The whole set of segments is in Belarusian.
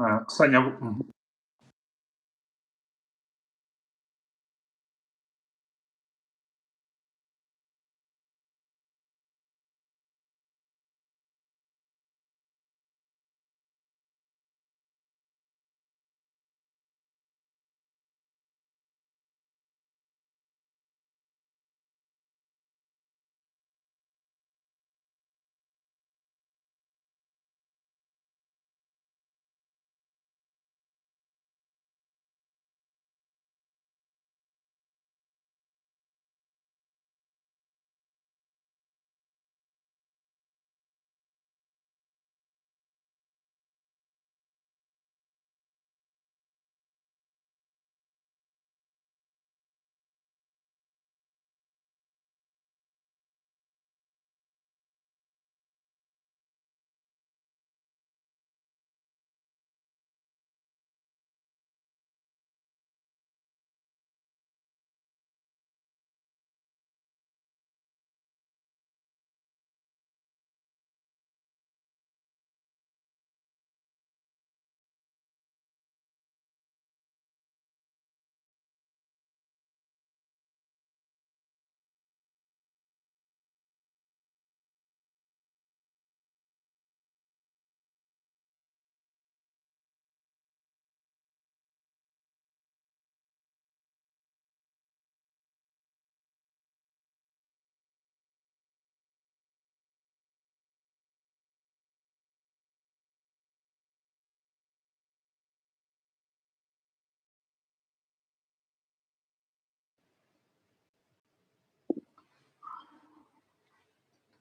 Саня,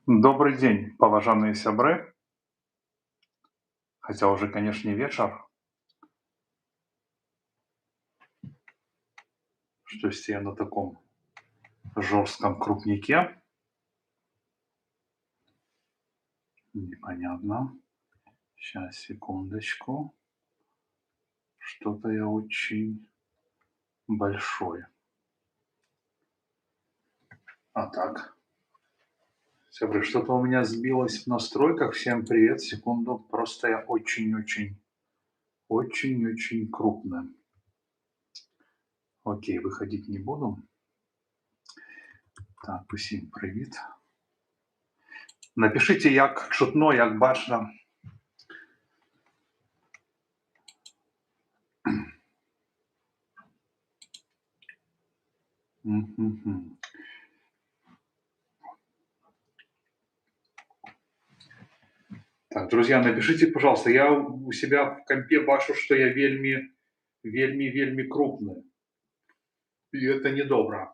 добрый день, поважанные сябры. Хотя уже, конечно, вечер. Что-то я на таком жестком крупнике. Непонятно. Сейчас, секундочку. Что-то я очень большой. А так. Сябры, что-то у меня сбилось в настройках. Всем привет. Секунду. Просто я очень-очень крупный. Окей, выходить не буду. Так, усім привіт. Напишите, як чутно, як бачно. Так, друзья, напишите, пожалуйста, я у себя в компе бачу, что я вельми крупный. И это недобро.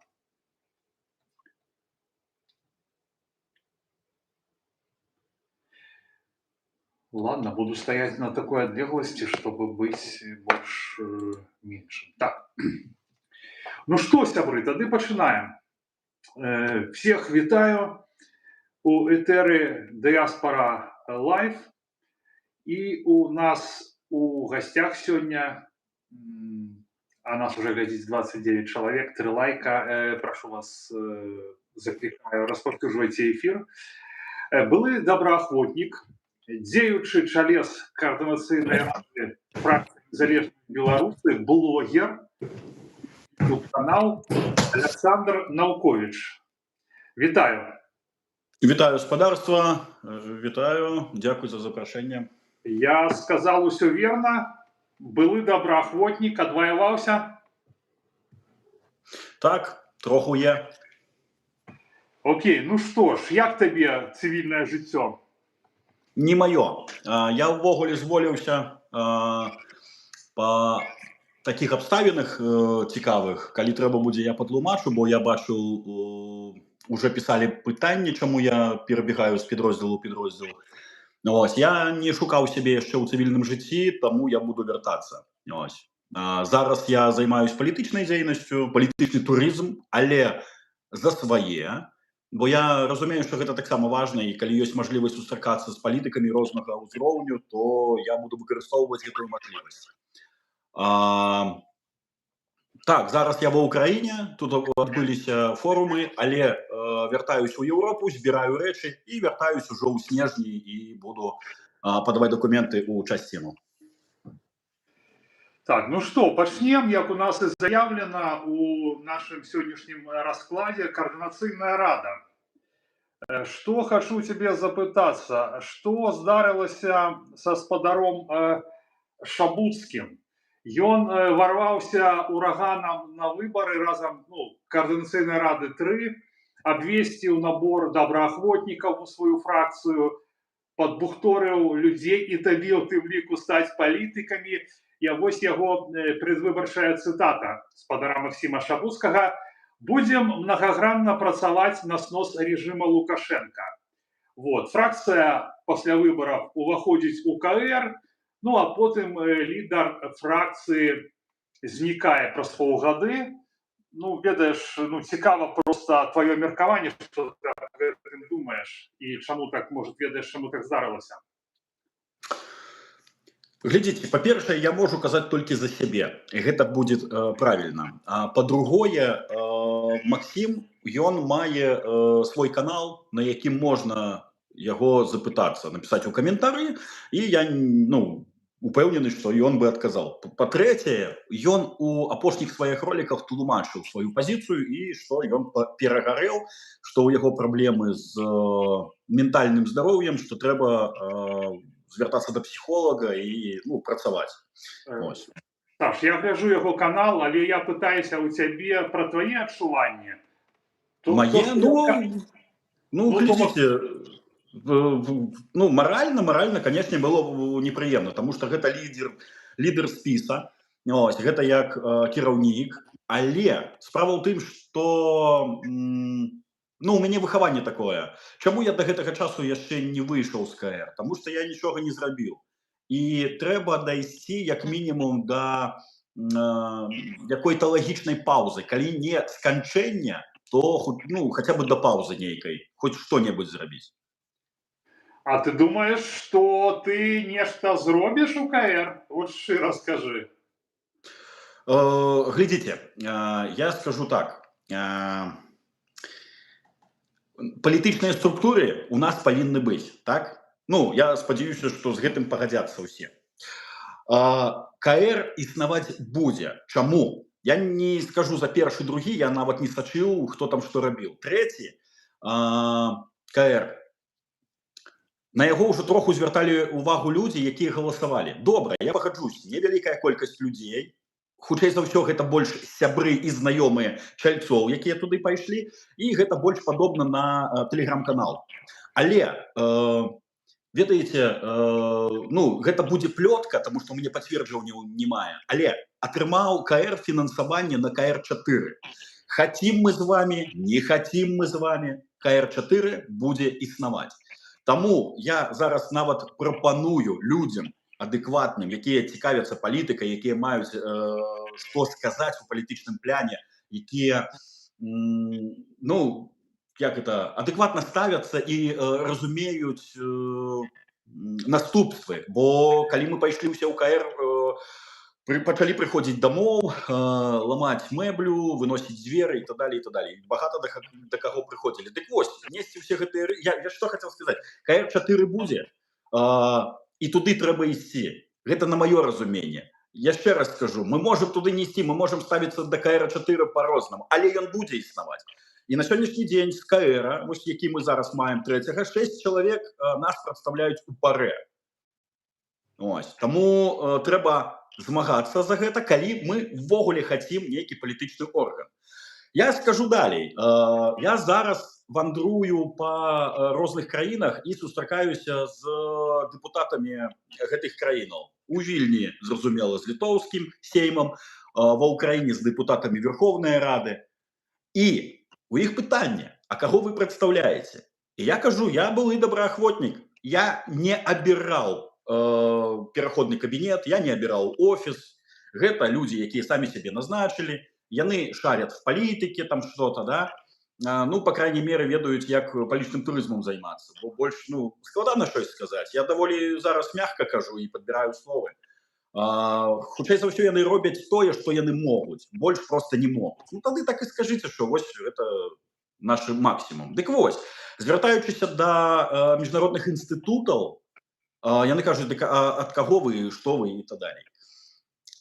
Ладно, буду стоять на такой отлеглости, чтобы быть больше меньше. Так. Ну что, сябры, тады пачынаем. Всех вітаю у Этери Дыаспора Лайв. И у нас у гостях сегодня, а нас уже глядит 29 человек, 3 лайка. Прошу вас, закликаю, распаўсюджвайце эфир. Былы добраахвотнік, дзеючы чалес каардынацыйнай практыкі незалежнай Беларуси, блогер, канал Александр Наукович. Вітаю. Вітаю спадарства, вітаю, дякую за запрошение. Я сказал усё верно. Былы добраахвотнік, адваяваўся? Так, троху є. Окей, ну что ж, як табе цивільнае жыццё? Не маё. Я ўвогуле зволіўся па такіх абставінах цікавых, калі трэба будзе, я патлумачу, бо я бачыў, уже пісалі пытанні, чаму я перабегаю з підроздзелу ў підроздзел. Ось, я не шукаў сябе яшчэ ў цывільным жыцці, таму я буду вяртацца. Ось. Зараз я займаюсь палітычнай дзейнасцю, палітычны турызм, але за свае, бо я разумею, што гэта таксама важна, і калі ёсць мажлівасць сустракацца з палітыкамі рознага ўзроўню, то я буду выкарыстоўваць гэтую мажлівасць. Так, зараз я ва ўкраіне, тут адбыліся форумы, але вяртаюсь у Еўропу, збіраю рэчы і вяртаюсь ужо ў снежні і буду падаваць дакументы ў часціну. Так, ну что, пачнем, як у нас і заяўлена у нашым сённяшнім раскладзе каардынацыйная рада. Што хачу цябе запытацца, што здарылася са спадаром Шабуцкім? Ён варваўся ураганам на выбары разам, ну, каардынацыйнай рады 3, абвесціў набор добраахвотнікаў у сваю фракцыю, падбухторыў людзей і табе ў тым ліку стаць палітыкамі. І вось яго предвыбарчая цытата спадара Максіма Шабуцкага: «Будем многогранно працаваць на снос режима Лукашенко». Вот. Фракцыя пасля выбараў уваходзіць у КР, ну а потым лідар фракцыі знікае праз паўгады. Ну, ведаеш, ну, цікава проста тваё меркаванне, што ты аб гэтым думаеш і чаму так, может, ведаеш, чаму так здарылася? Глядзіце, па-першае, я можу казаць толькі за сябе, і гэта будзе правільна. А па-другое, Максім, ён мае свой канал, на якім можна яго запытацца, напісаць у каментары, і я, ну, упэўнены, што ён бы адказаў. Па-трэцяе, ён у апошніх сваіх роліках тлумачыў сваю пазіцыю і што ён перагарэў, што ў яго праблемы з ментальным здароўем, што трэба звяртацца да псіхолага і, ну, працаваць. Ось. Саш, я гляджу яго канал, але я пытаюся ў цябе пра твае адчуванні. Мае, глядзіце, ну, морально, конечно, было непрыемна, потому что гэта лідер спіса, ось, гэта як кіраўнік, але справа ў тым, што ну, у мяне выхаванне такое. Чаму я до гэтага часу яшчэ не выйшаў з КР? Таму што я нічога не зрабіў. І трэба дайсці як мінімум да якой-то лагічнай паўзы. Калі не сканчэння, то, ну, хаця бы да паўзы нейкай, хоць што-небудзь зрабіць. А ты думаеш, што ты нешта зробіш у КР? Вот шчыра скажы. Глядзіце, я скажу так. Палітычныя структуры у нас павінны быць, так? Ну, я спадзяюся, што з гэтым пагадзяцца ўсе. КР існаваць будзе. Чаму? Я не скажу за першы, другі, я нават не сачыў, хто там што рабіў. Трэці, КР. На яго ўжо троху звярталі ўвагу людзі, якія галасавалі. Добра, я пагаджусь, невялікая колькасць людзей, хутчэй за ўсё гэта больш сябры і знаёмыя чальцоў, якія туды пайшлі, і гэта больш падобна на тэлеграм-канал. Але, ведаеце, ну, гэта будзе плётка, таму што мне пацверджванняў не мае, але атрымаў КР фінансаванне на КР-4. Хацім мы з вами, не хацім мы з вами, КР-4 будзе існаваць. Таму я зараз нават прапаную людзям адэкватным, якія цікавяцца палітыкай, якія маюць што сказаць у палітычным пляне, якія, ну, як это, адэкватна ставяцца і разумеюць наступствы. Бо калі мы пайшлі ўсе ў КР, пачалі прыходзіць дамоў, ламаць мэблю, выносіць дзверы і так далее, і так далее. Багата да каго прыходзілі. Дык вось, несці ўсе гэтыя... Я што хацеў сказаць? КР-4 будзе, і туды трэба ісці. Гэта на маё разуменне. Яшчэ раз скажу, мы можем туды не ісці, мы можем ставіцца да КР-4 па-рознаму, але ён будзе існаваць. І на сённяшні дзень з КР, вось які мы зараз маем 3-го, 6 чалавек нас прадстаўляюць у парэ. Ось. Таму трэба змагацца за гэта, калі мы ввогуле хацім нейкі палітычны орган. Я скажу далей. Я зараз вандрую па розных краінах і сустракаюся з дэпутатамі гэтых краінаў. У Вільні, зразумела, з літоўскім сеймам, ва Ўкраіне з дэпутатамі Верховнай Рады. І у іх пытанне, а каго вы прадстаўляеце? І я кажу, я былы добраахвотнік. Я не абіраў пераходны кабінет, я не абіраў офіс. Гэта людзі, якія самі сябе назначылі. Яны шарят в палітыке, там что-то, да? Ну, по крайней мере, ведаюць, як палічным турызмам займацца. Бо больш, ну, складана щось сказаць. Я даволі зараз мягка кажу і падбіраю словы. Хутчэй за ўсё яны робяць тое, што яны могуць. Больш просто не могуць. Ну, тады так і скажыце, што вось это наш максімум. Дык вось, звяртаючыся да міжнародных інстытутаў, яны кажуць, ад каго вы, што вы і так далей.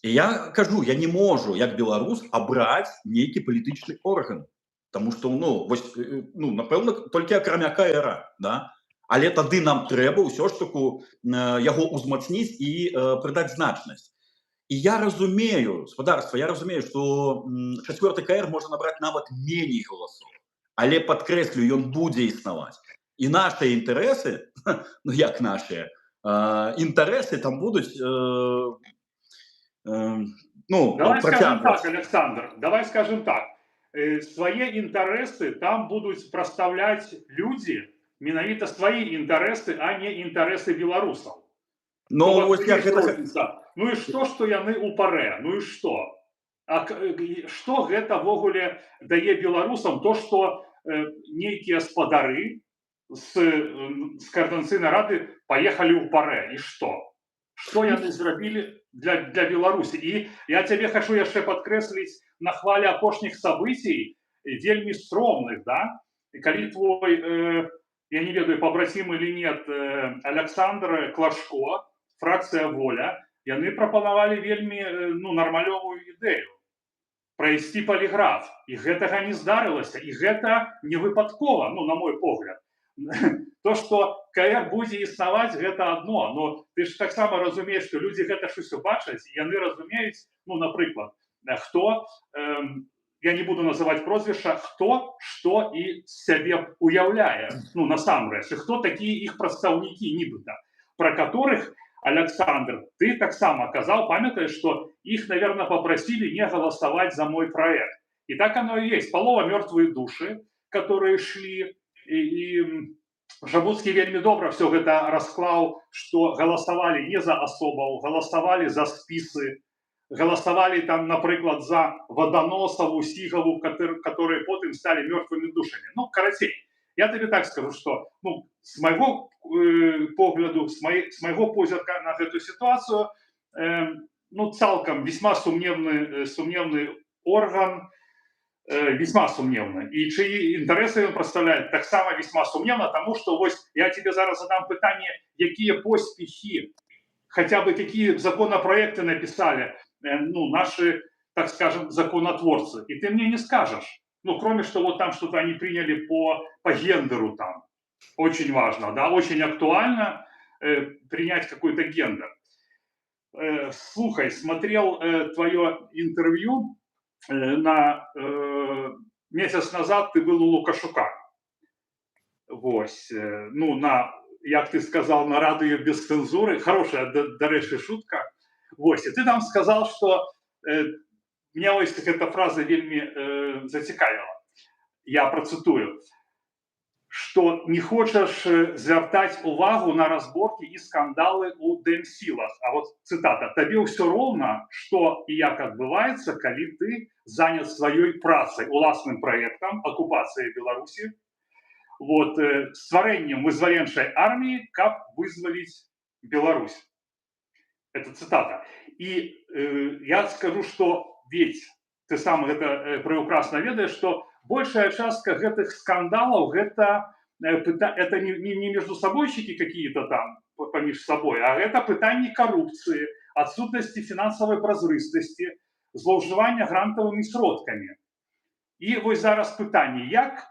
І я кажу, я не можу, як беларус, абраць нейкі палітычны орган. Таму што, ну, вось, ну, напэўна, толькі акрамя КР, да? Але тады нам трэба ўсё ж таку яго ўзмацніць і прыдаць значнасць. І я разумею, спадарства, я разумею, што чацвёрты КР можа набраць нават меней галасоў. Але, падкрэслю, ён будзе існаваць. І нашыя інтарэсы, ну як нашыя, інтарэсы там будуць, ну, Давай скажем так, працягваць. Александр, давай скажем так. Свае інтарэсы там будуць прадстаўляць людзі, менавіта свае інтарэсы, а не інтарэсы беларусаў. Ну, вось як гэта... Ну і што яны ў парэ? Ну і што? А што гэта ввогуле дае беларусам? То, што нейкія спадары з Координацыйнай рады паехалі ў парэ. І што? Што яны зрабілі для Беларусі? І я цябе хачу яшчэ падкрэсліць на хвале апошніх событий, вельмі стромных, да? Калі твой, я не ведаю, побратим или нет, Александр Клашко, фракцыя «Воля», яны прапанавалі вельмі, ну, нармалёвую ідэю прайсці паліграф. І гэтага не здарылася. І гэта не выпадкова, ну, на мой погляд. То, што КР будзе існаваць, гэта адно. Но ты ж таксама разумееш, што людзі гэта ж усё бачаць, і яны разумеюць, ну, напрыклад, хто, я не буду называць прозвішча, хто, што і сябе уяўляе, ну, насамрэч, і хто такія іх прадстаўнікі нібыта, пра которых, Александр, ты таксама казаў, памятаеш, што іх, наверное, попросили не голосовать за мой проект. И так оно и есть. Полова мертвые души, которые шли, и Жабуцкий вельмі добра все гэта расклаў, што галасавалі не за асобаў, галасавалі за спісы, галасавалі там, напрыклад, за Ваданосаву, Сігаву, которые потым стали мертвыми душамі. Ну, карацей, я тебе так скажу, что, ну, с моего погляду, с моего позірка на эту ситуацию, ну, цалкам весьма сумневный орган, весьма сумневно. И чьи интересы он представляет, так само весьма сумневно, потому что вот я тебе зараз задам питание, какие поспехи, хотя бы какие законопроекты написали, ну, наши, так скажем, законотворцы. И ты мне не скажешь. Ну, кроме что вот там что-то они приняли по гендеру там. Очень важно, да, очень актуально принять какой-то гендер. Слухай, смотрел твое интервью месяц назад, ты был у Лукашука. Вось, ну, як ты сказал, на радио без цензуры. Хорошая, до речі, шутка. Вось, и ты там сказал, что меня ось эта фраза вельми зацікавила. Я процитую. Что не хочешь звертать увагу на разборки и скандалы у Демсилах. А вот цитата. «Тебе все ровно, что и як отбывается, коли ты занят своей працей, уласным проектом оккупации Беларуси, вот, створением вызволеншей армии, как вызволить Беларусь». Это цитата. И я скажу, что ведь ты сам это прекрасно ведаешь, что большая частка этих скандалов это не между собойчики какие-то там поміж собой, а это пытание коррупции, отсутности финансовой прозрыстости, злоўжывання грантовыми сродками. И вот зараз пытание, як,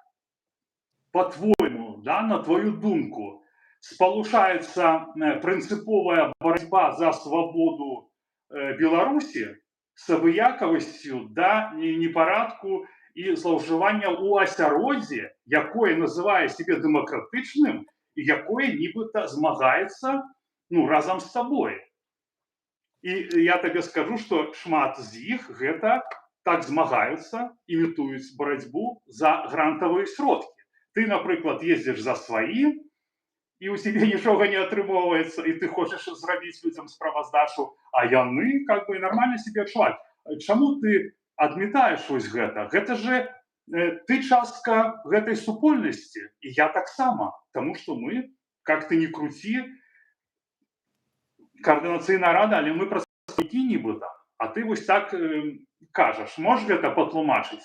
по-твоему, да, на твою думку, спалушается принциповая борьба за свободу Беларуси с абыякавасцю, да, непарадку і злоўжывання ў асяроддзі, якое называе себе дэмакратычным і якое нібыта змагаецца, ну, разам з сабой. І я табе скажу, што шмат з іх гэта так змагаюцца, імітуюць барацьбу за грантавыя сродкі. Ты, напрыклад, ездзіш за сваі, і у тебе нічога не атрымоўваецца, і ты хочаш зрабіць людзям справаздачу, а яны как бы нормально себе адчуваюць. Чаму ты адмітаеш вось гэта? Гэта же ты частка гэтай супольнасці, і я таксама, таму што мы, как ты ни крути, Координацыйная рада, але мы прадстаўнікі нібыта, а ты вось так кажаш. Можаш гэта патлумачыць?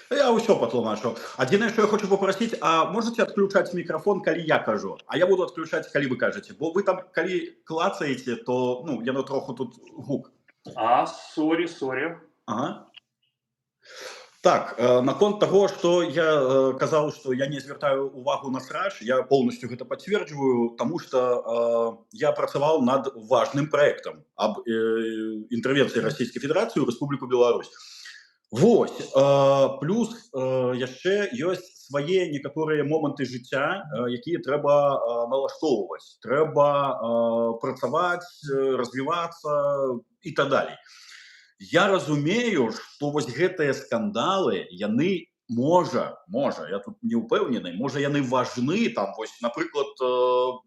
Я ўсё патлумачу. Адзінае, што я хочу попросіць, а можете адключаць мікрафон, калі я кажу, а я буду адключаць, калі вы кажаце, бо вы там, калі клацаеце, то, ну, яно троху тут гук. Сорі. Ага. Так, наконт таго, што я казаў, што я не звяртаю увагу на срач, я полностью гэта пацверджваю, таму што я працаваў над важным праектам аб інтэрвенцыі Расійскай Федэрацыі ў Рэспубліку Беларусь. Вось, плюс яшчэ ёсць свае некаторыя моманты жыцця, якія трэба налаштоўваць. Трэба працаваць, развівацца і так далей. Я разумею, што вось гэтыя скандалы, яны можа, я тут не ўпэўнены, можа яны важны, там вось, напрыклад,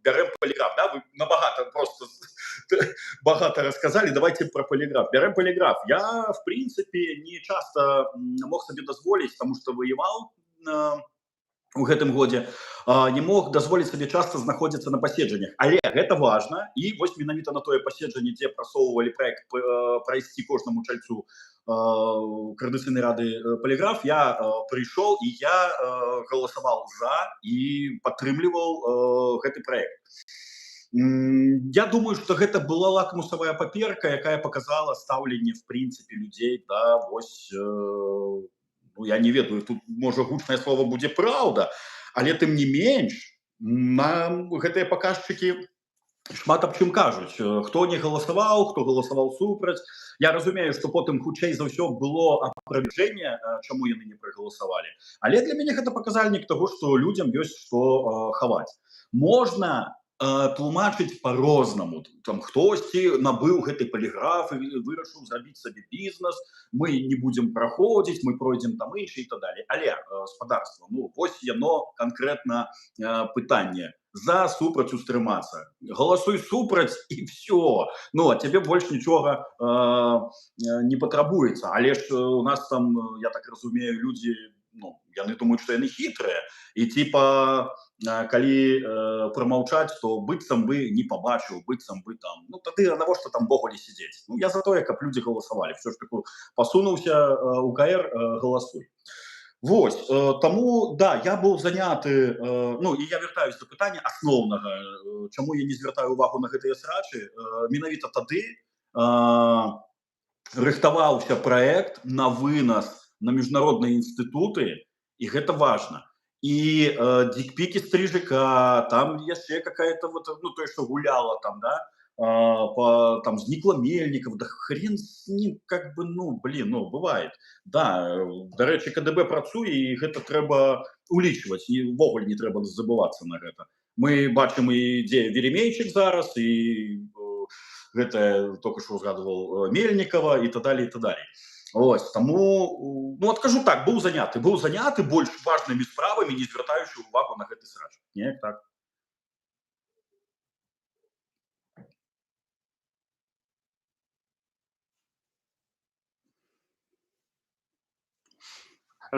бярэм паліграф, да, вы набагата просто багата расказалі, давайте про паліграф. Бярэм паліграф. Я, в прынцыпе, не часта мог сабе дазволіць, таму што ваяваў у гэтым годзе, не мог дазволіць сабе часта знаходзіцца на паседжаннях. Але гэта важна, і вось менавіта на тое паседжанне, дзе прасоўвалі праект прайсці кожнаму чальцу Координаційної ради поліграф, я прийшов і я голосував за і підтримував цей проект. Я думаю, что гэта была лакмусовая паперка, якая показала стаўленне в принципе людей, да, вось, ну, я не ведаю, тут можа гучнае слово будзе праўда, але тым не менш нам гэтыя паказчыкі шмат аб чым кажуць. Хто не галасаваў, хто галасаваў супраць. Я разумею, што потым хутчэй за ўсё было апровержэнне, чаму яны не прагаласавалі. Але для мяне гэта паказальнік таго, што людзям ёсць што хаваць. Можна тлумачыць по-рознаму. Там хтосьці набыў гэты паліграф і вырашыў зрабіць сабе бізнес, мы не будзем праходзіць, мы пройдзем там іншы і так далее. Але гаспадарства, ну вось яно канкрэтна пытанне. За, супраць, устрымацца. Галасуй супраць і все. Ну, а тебе больш нічога не патрабуецца. Але ж у нас там, я так разумею, людзі, ну, яны думаюць, што яны хітрыя. І типа, калі прамаўчаць, то быццам бы не пабачыў, быццам бы там, ну тады навошта там увогуле сидзець. Ну я за тое, каб людзі галасавалі. Все ж таки пасунуўся УКР, галасуй. Вось, таму, да, я быў заняты, ну, і я вяртаюсь да пытання асноўнага, чаму я не звяртаю увагу на гэтыя срачы. Менавіта тады рыхтаваўся праект на вынас на міжнародныя інстытуты, і гэта важна. І дикпики Стрижика, там яшчэ какая-то вот, ну, тое, што гуляла там, да, там Зникла Мельников, да хрен с ним, как бы, ну, блин, ну, бывает. Да, до речі, КДБ працуе, і гэта трэба улічваць, і ўвогуле не трэба забывацца на гэта. Мы бачым, і дзе Веремейчык зараз, і гэта, только што узгадывал, Мельникова, і так далее, і так далее. Ось, таму, ну, адкажу так, быў заняты больш важнымі справамі, не звяртаючы увагу на гэты срач. Не, так.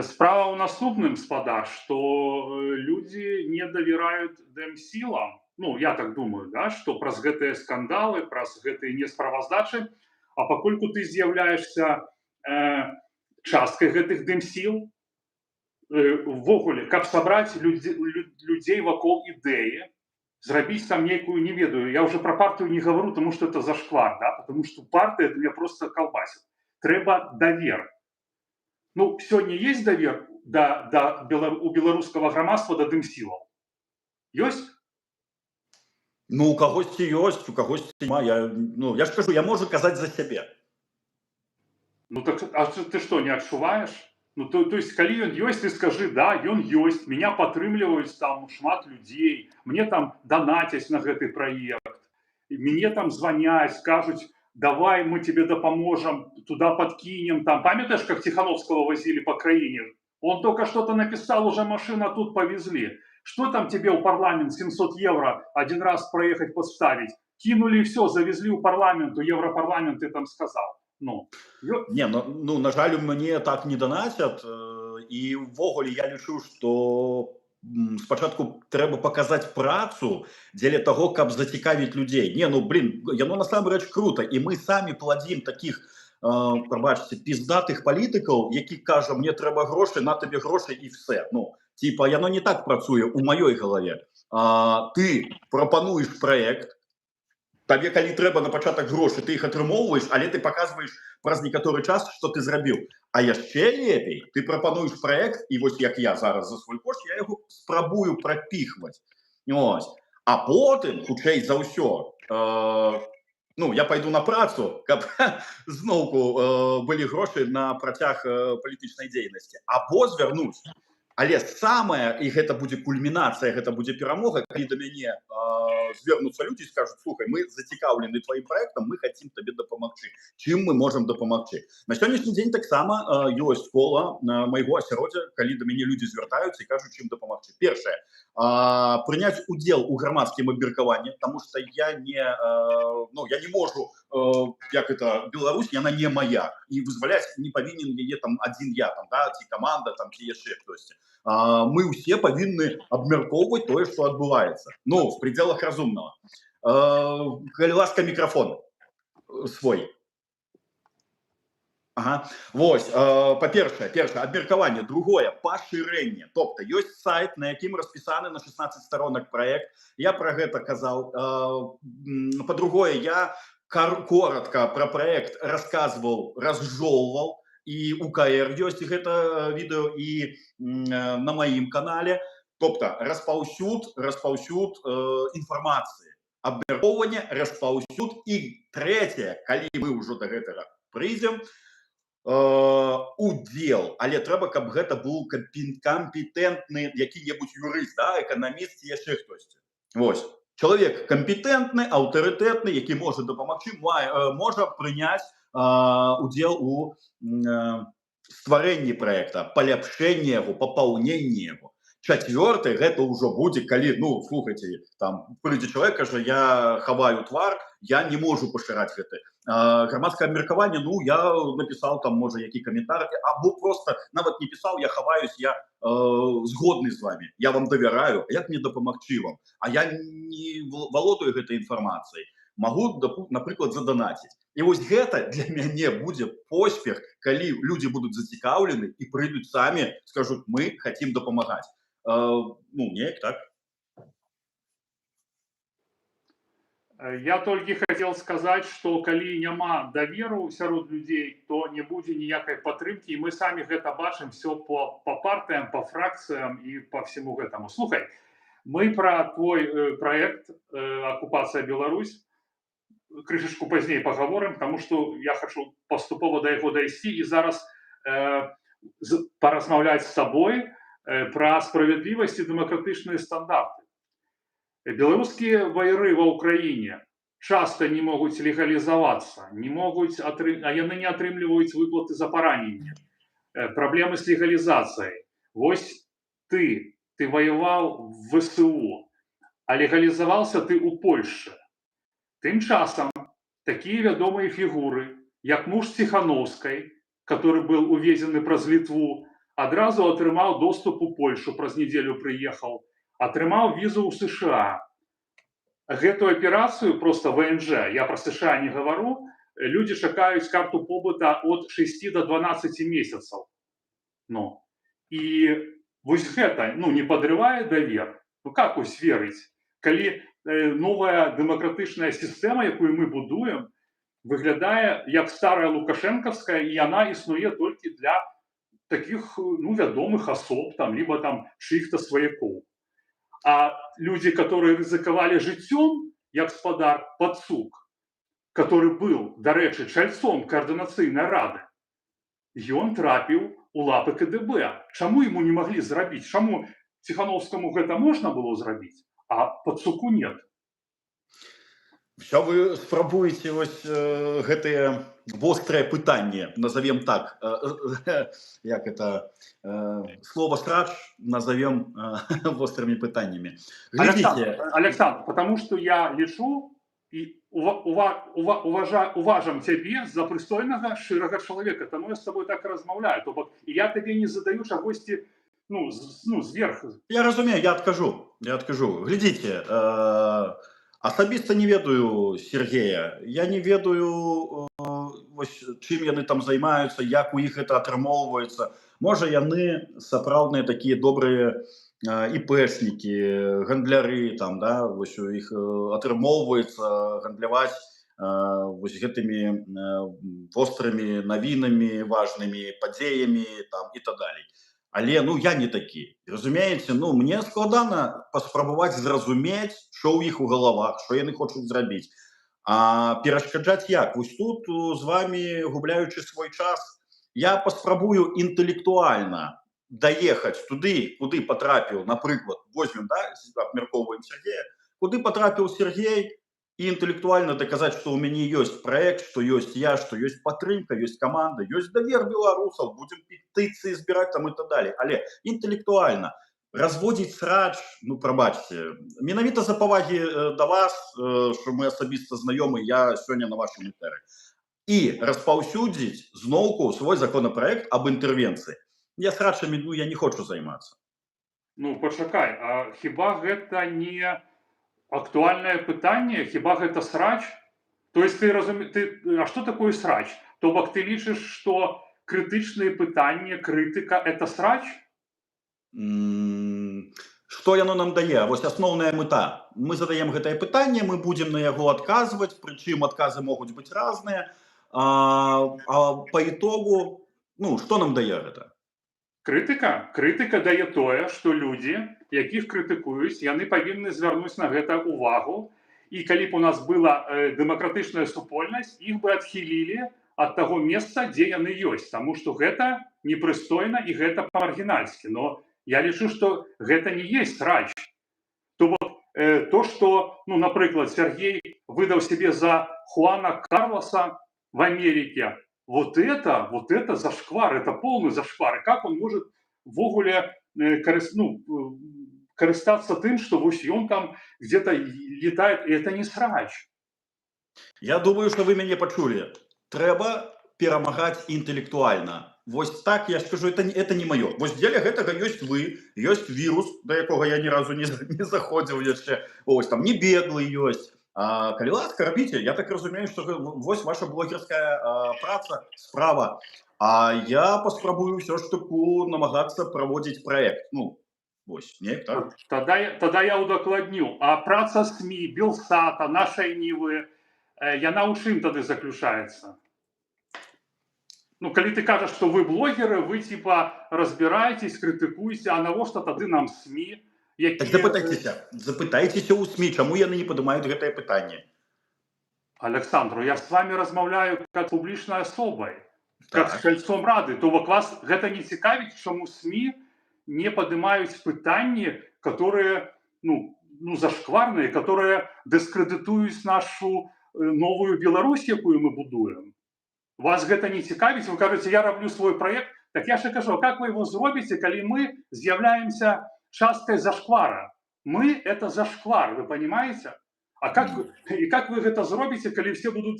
Справа ў наступным, спадар, што людзі не давяраюць дэмсілам. Ну, я так думаю, да, што праз гэтыя скандалы, праз гэтыя несправаздачы, а пакольку ты з'яўляешься часткай гэтых дэмсіл, увогуле, каб сабраць людзей вакол ідэі, зрабіць там нейкую, не ведаю, я уже про партию не говорю, потому что это зашквар, да, потому что партия это меня просто колбасит. Трэба давер. Ну, сёння есть давер у беларускага грамадства да дэмсілаў? Ёсць? Ну, у кагосьці ёсць, у кагосьці няма. Я ж кажу, я можу казаць за сябе. Ну, так, а ты што, не адчуваеш? Ну, то есть, калі ён ёсць, ты скажы, да, ён ёсць, меня падтрымліваюць там шмат людзей, мне там данацяць на гэты праект, мне там званяць, кажуць, давай мы тебе допоможем, туда подкинем, там, памятаешь, как Тихановского возили по краине? Он только что-то написал, уже машина тут повезли. Что там тебе у парламент 700 евро один раз проехать, поставить? Кинули и все, завезли у парламенту, Европарламент ты там сказал. Ну, не, ну, на жаль, мне так не донатят, і ввогуле я лічу, што спачатку трэба паказаць працу дзеля таго, каб зацікавіць людзей. Не, ну, блин, яно насамрэч круто, і мы самі плодзім такіх, прабачце, піздатых палітыкаў, які кажа, мне трэба грошы, на табе грошы і все. Ну, типа, яно не так працуе у маёй галаве. Ты прапануеш праект, Табе калі трэба на пачатак грошы, ты іх атрымоўваеш, але ты паказваеш праз некаторы час, што ты зрабіў. А яшчэ лепей ты прапануеш праект, і вось як я зараз за свой кошт, я яго спрабую прапіхваць. Ось. А потым, хутчэй за ўсё, ну, я пайду на працу, каб зноўку былі грошы на працяг палітычнай дзейнасці. Або звярнуць. Але самая, і гэта будзе кульмінацыя, гэта будзе перамога, калі да мяне звернуцца людзі і скажуць: слухай, мы зацікаўлены тваім праектам, мы хацім табе дапамагчы. Чым мы можам дапамагчы? На сённяшні дзень таксама ёсць кола майго асяроддзя, калі да мяне людзі звяртаюцца і кажуць, чым дапамагчы. Першае, прыняць удзел у грамадскім абмеркаванні, таму што я не можу, як это, Беларусь, яна не моя, і вызваляць не павінен яе там адзін я, там, да, ці каманда, там, ці яшчэ хтосьці. Мы ўсе павінны абмяркоўваць тое, што адбываецца. Ну, в пределах разумного. Калі ласка, мікрафон свой. Ага. Вось, па-першае, абмеркаванне. Другое, пашырэнне. Тобто, ёсць сайт, на якім распісаны на 16 сторонак праект. Я пра гэта казаў. Па-другое, я коротко пра праект расказваў, разжоўваў. І УКР ёсць гэта відэо, і на маім канале. Тобто, распаўсюд інфармацыі, абмяркоўванне, распаўсюд. І трэцяе, калі мы ўжо да гэтага прыйдзем, удзел. Але трэба, каб гэта быў кампетэнтны які-небудзь юрыст, да, эканаміст ці яшчэ хтосьці. Вось. Чалавек кампетэнтны, аўтарытэтны, які можа дапамагчы, можа прыняць удзел у стварэнні праекта, паляпшэнні яго, папаўненні яго. Чацвёрты, гэта ўжо будзе, калі, ну, слухайце, там прыйдзе чалавек, кажа: я хаваю твар, я не можу пашыраць гэта. Грамадскае абмеркаванне, ну, я напісаў там, можа, які каментар, або просто нават не пісаў, я хаваюсь, я згодны з вами, я вам давяраю, як мне дапамагчы вам? А я не валодаю гэтай інфармацыяй. Магу, напрыклад, заданаціць. І вось гэта для мяне будзе поспех, калі людзі будуць зацікаўлены і прыйдуць самі, скажуць: мы хацім дапамагаць. Ну, неяк так. Я толькі хацеў сказаць, што калі няма даверу сярод людзей, то не будзе ніякай падтрымкі, і мы самі гэта бачым все по партыям, по фракцыям і по всему гэтаму. Слухай, мы пра твой праект «Акупацыя Беларусь» крышечку пазней пагаворым, таму што я хачу паступова да яго дайсці і зараз паразмаўляць з сабой пра справядлівасць і дэмакратычныя стандарты. Беларускія ваяры ва ўкраіне часта не могуць легалізавацца, а яны не атрымліваюць выплаты за параненне. Праблемы з легалізацыяй. Вось ты ваяваў в ВСУ, а легалізаваўся ты ў Польшчы. Тым часам такія вядомыя фігуры, як муж Ціхановскай, который был увезены праз Літву, адразу атрымаў доступ у Польшу, праз нядзелю прыехаў, атрымаў візу ў США. Гэту аперацыю просто ВНЖ, я пра США не гавару, людзі чакаюць карту побыта ад 6 до 12 месяцаў. Ну, і вось гэта, ну, не падрывае давер? Ну, как вось верыць? Калі новая дэмакратычная сістэма, якую мы будуем, выглядае як старая лукашэнкаўская, і яна існуе толькі для таких, ну, вядомых асоб, там, либо там чьих-то сваякоў. А люди, которые рызыкавалі жыццём, як спадар Пацук, который был, дарэчы, чальцом координацыйнай рады, ён трапіў у лапы КДБ. Чаму ему не могли зрабіць? Чаму Ціхановскаму гэта можна было зрабіць, а Пацуку нет? Що ви спробуєте ось гэтае вострае пытанне, назовем так, як это, слово «страж» назовем вострыми пытаннями. Александр, потому что я лічу и уважам тебе за прыстойнага, шчырага чалавека, таму я с тобой так размаўляю. То бок, я тебе не задаю чагосьці, ну, зверху. Я разумею, я откажу. Глядзіце, асабіста не ведаю Сергея, я не ведаю, чым яны там займаюцца, як у іх это атрымоўваецца. Можа, яны сапраўдныя такія добрыя іпэшнікі, гандляры, там, да, вось у іх атрымоўваецца гандляваць вось гэтымі вострымі навінамі, важнымі падзеямі там, і так далей. Але ну я не такі. Разумееце, ну мне складана паспрабаваць зразумець, што ў іх у галавах, што яны хочуць зрабіць. А перашкаджаць як? Вось тут з вами, губляючы свой час, я паспрабую інтэлектуальна даехаць туды, куды патрапіў, напрыклад, возьмем, да, абмяркоўваем Сергея, куды патрапіў Сергей, і інтэлектуальна даказаць, што ў мяне ёсць праект, што ёсць я, што ёсць падтрымка, ёсць каманда, ёсць давер беларусаў, будзем петыцыі збіраць там і так далей. Але інтэлектуальна разводзіць срач, ну прабачце, менавіта за павагі да вас, што мы асабіста знаёмы, я сёння на вашым этэры, і распаўсюдзіць зноўку свой законапраект аб інтэрвенцыі. Я срачамі, ну я не хочу займацца. Ну пачакай, а хіба гэта не актуальнае пытанне, хіба гэта срач? То есть а што такое срач? То бок ты лічыш, што крытычныя пытанні, крытыка это срач? Што яно нам дае? Вось асноўная мэта. Мы задаем гэтае пытанне, мы будзем на яго адказваць, прычым адказы могуць быць разныя. Па ітогу, ну што нам дае гэта? Крытыка? Крытыка дае тое, што людзі, якіх крытыкуюць, яны павінны звярнуць на гэта ўвагу. І калі б у нас была дэмакратычная супольнасць, іх бы адхілілі ад таго месца, дзе яны ёсць. Таму што гэта непрыстойна і гэта па-маргінальскі. Но я лічу, што гэта не есть срач. То бок то, што, ну, напрыклад, Сергей выдаў сябе за Хуана Карлоса в Америке, вот это зашквар, это полный зашквар. И как он может ввогуле карыстацца тым, што вось ён там где-то летает, и это не срач. Я думаю, што вы мяне пачулі. Трэба перамагаць інтэлектуальна. Вось так я скажу, это не маё. Вось дзеля гэтага ёсць вы, ёсць вірус, да якога я ні разу не заходзіў яшчэ. Вось там не беглы ёсць. Калі ласка, рабіце, я так разумею, што вось ваша блогерская праца, справа. А я паспрабую ўсё ж таку намагацца праводзіць праект. Ну, вось, неяк так. Тада я удакладню. А праца СМІ, Белсата, нашай Нівы, яна ў чым тады заключаецца? Ну, калі ты кажаш, што вы блогеры, вы типа разбіраецесь, крытыкуеце, а навошта тады нам СМІ? Так запытайцеся ў СМІ, чаму яны не падымаюць гэтае пытанне? Александру, я с вами размаўляю как публічнай асобай, как с чальцом рады. То бок вас гэта не цікавіць, чаму СМІ не падымаюць пытанні, которые, ну зашкварныя, которые дыскрэдытуюць нашу новую Беларусь, якую мы будуем. Вас гэта не цікавіць? Вы кажаце, я раблю свой проект. Так я ж кажу, как вы его зробіце, калі мы з'яўляемся часткой зашквара? Мы — это зашквар, вы понимаете? А как вы гэта зробіце, калі все будут...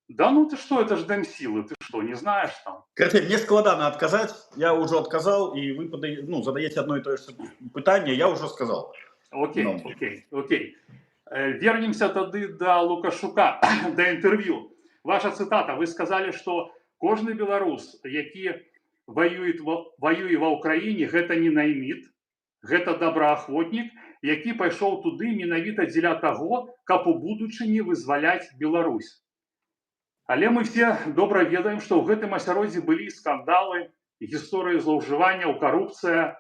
Да ну ты что, это ж Дэмсілы, ты что, не знаешь там? Короче, мне складана отказать, я уже отказал, и вы задаете одно и то же пытание, я уже сказал. Окей. Вернемся тады до Лукашука, до интервью. Ваша цитата, вы сказали, что кожны беларус, які воюе ва Украине, гэта не найміт, гэта добраахвотнік, які пайшоў туды менавіта дзеля таго, каб у будучыні вызваляць Беларусь. Але мы все добра ведаем, што ў гэтым асяроддзі былі скандалы, гісторыі злоўжыванняў, коррупцыя,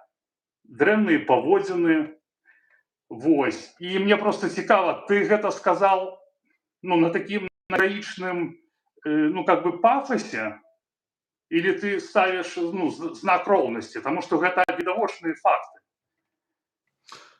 дрэнныя паводзіны. Вось. І мне просто цікава, ты гэта сказал, ну, на такім гераічным, ну, как бы пафосе, или ты ставишь, ну, знак роўнасці, тому что гэта відавочныя факты.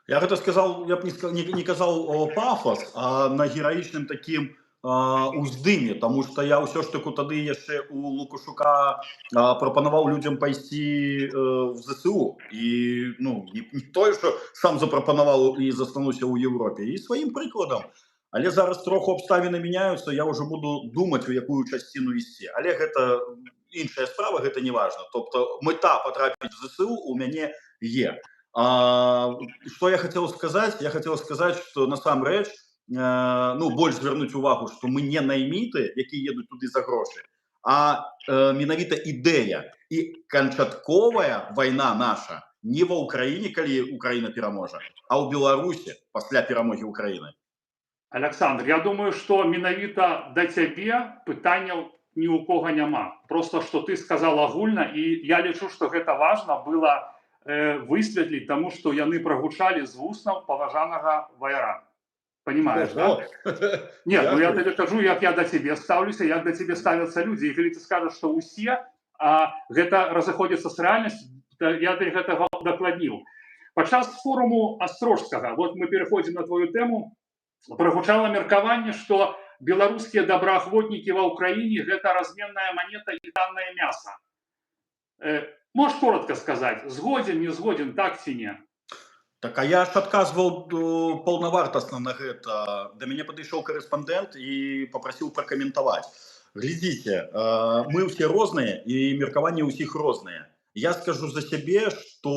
Я гэта сказал, я б не казал пафос, а на гераічным такім уздыме, тому что я ўсё ж таку тады яшчэ у Лукашука прапанаваў людзям пайсці в ЗСУ. І ну, не тое, што сам запрапанаваў і застануся ў Европе, і сваім прыкладам. Але зараз троху абставіны мяняюцца, я ўжо буду думаць, у якую часціну ісці. Але гэта іншая справа, гэта не важна. Тобто мэта патрапіць в ЗСУ у мяне є. Што я хацеў сказаць? Я хацеў сказаць, што насамрэч, ну, больш звярнуць увагу, што мы не найміты, якія едуць туды за грошы, а менавіта ідэя і канчатковая вайна наша не ва ўкраіне, калі Украіна пераможа, а ў Беларусі пасля перамогі Украіны. Александр, я думаю, что менавіта да цябе пытанняў ні ў кого няма. Просто что ты сказал агульна, і я лічу, что гэта важна было высветліць, таму што яны прагучалі з вуснаў паважанага ваяра. Понимаешь, да? Нет, ну я тебе кажу, як я до тебе ставлюся, як до тебе ставятся люди. И когда ты скажешь, что усе, гэта разыходзіцца з рэальнасцю, я для гэтага дакладніў. Падчас форуму Астрожскага, вот мы переходим на твою тему, прагучала меркаванне, што беларускія добраахвотнікі ва ўкраіне гэта разменная монета і таннае мяса. Можешь коротко сказать, згоден, не згоден, так ці не? Так, а я ж адказваў паўнавартасна на гэта. Да мяне падышоў корэспандэнт і папрасіў пракаментаваць. Глядзіце, мы ўсе розныя і меркаванні ўсіх розныя. Я скажу за сябе, што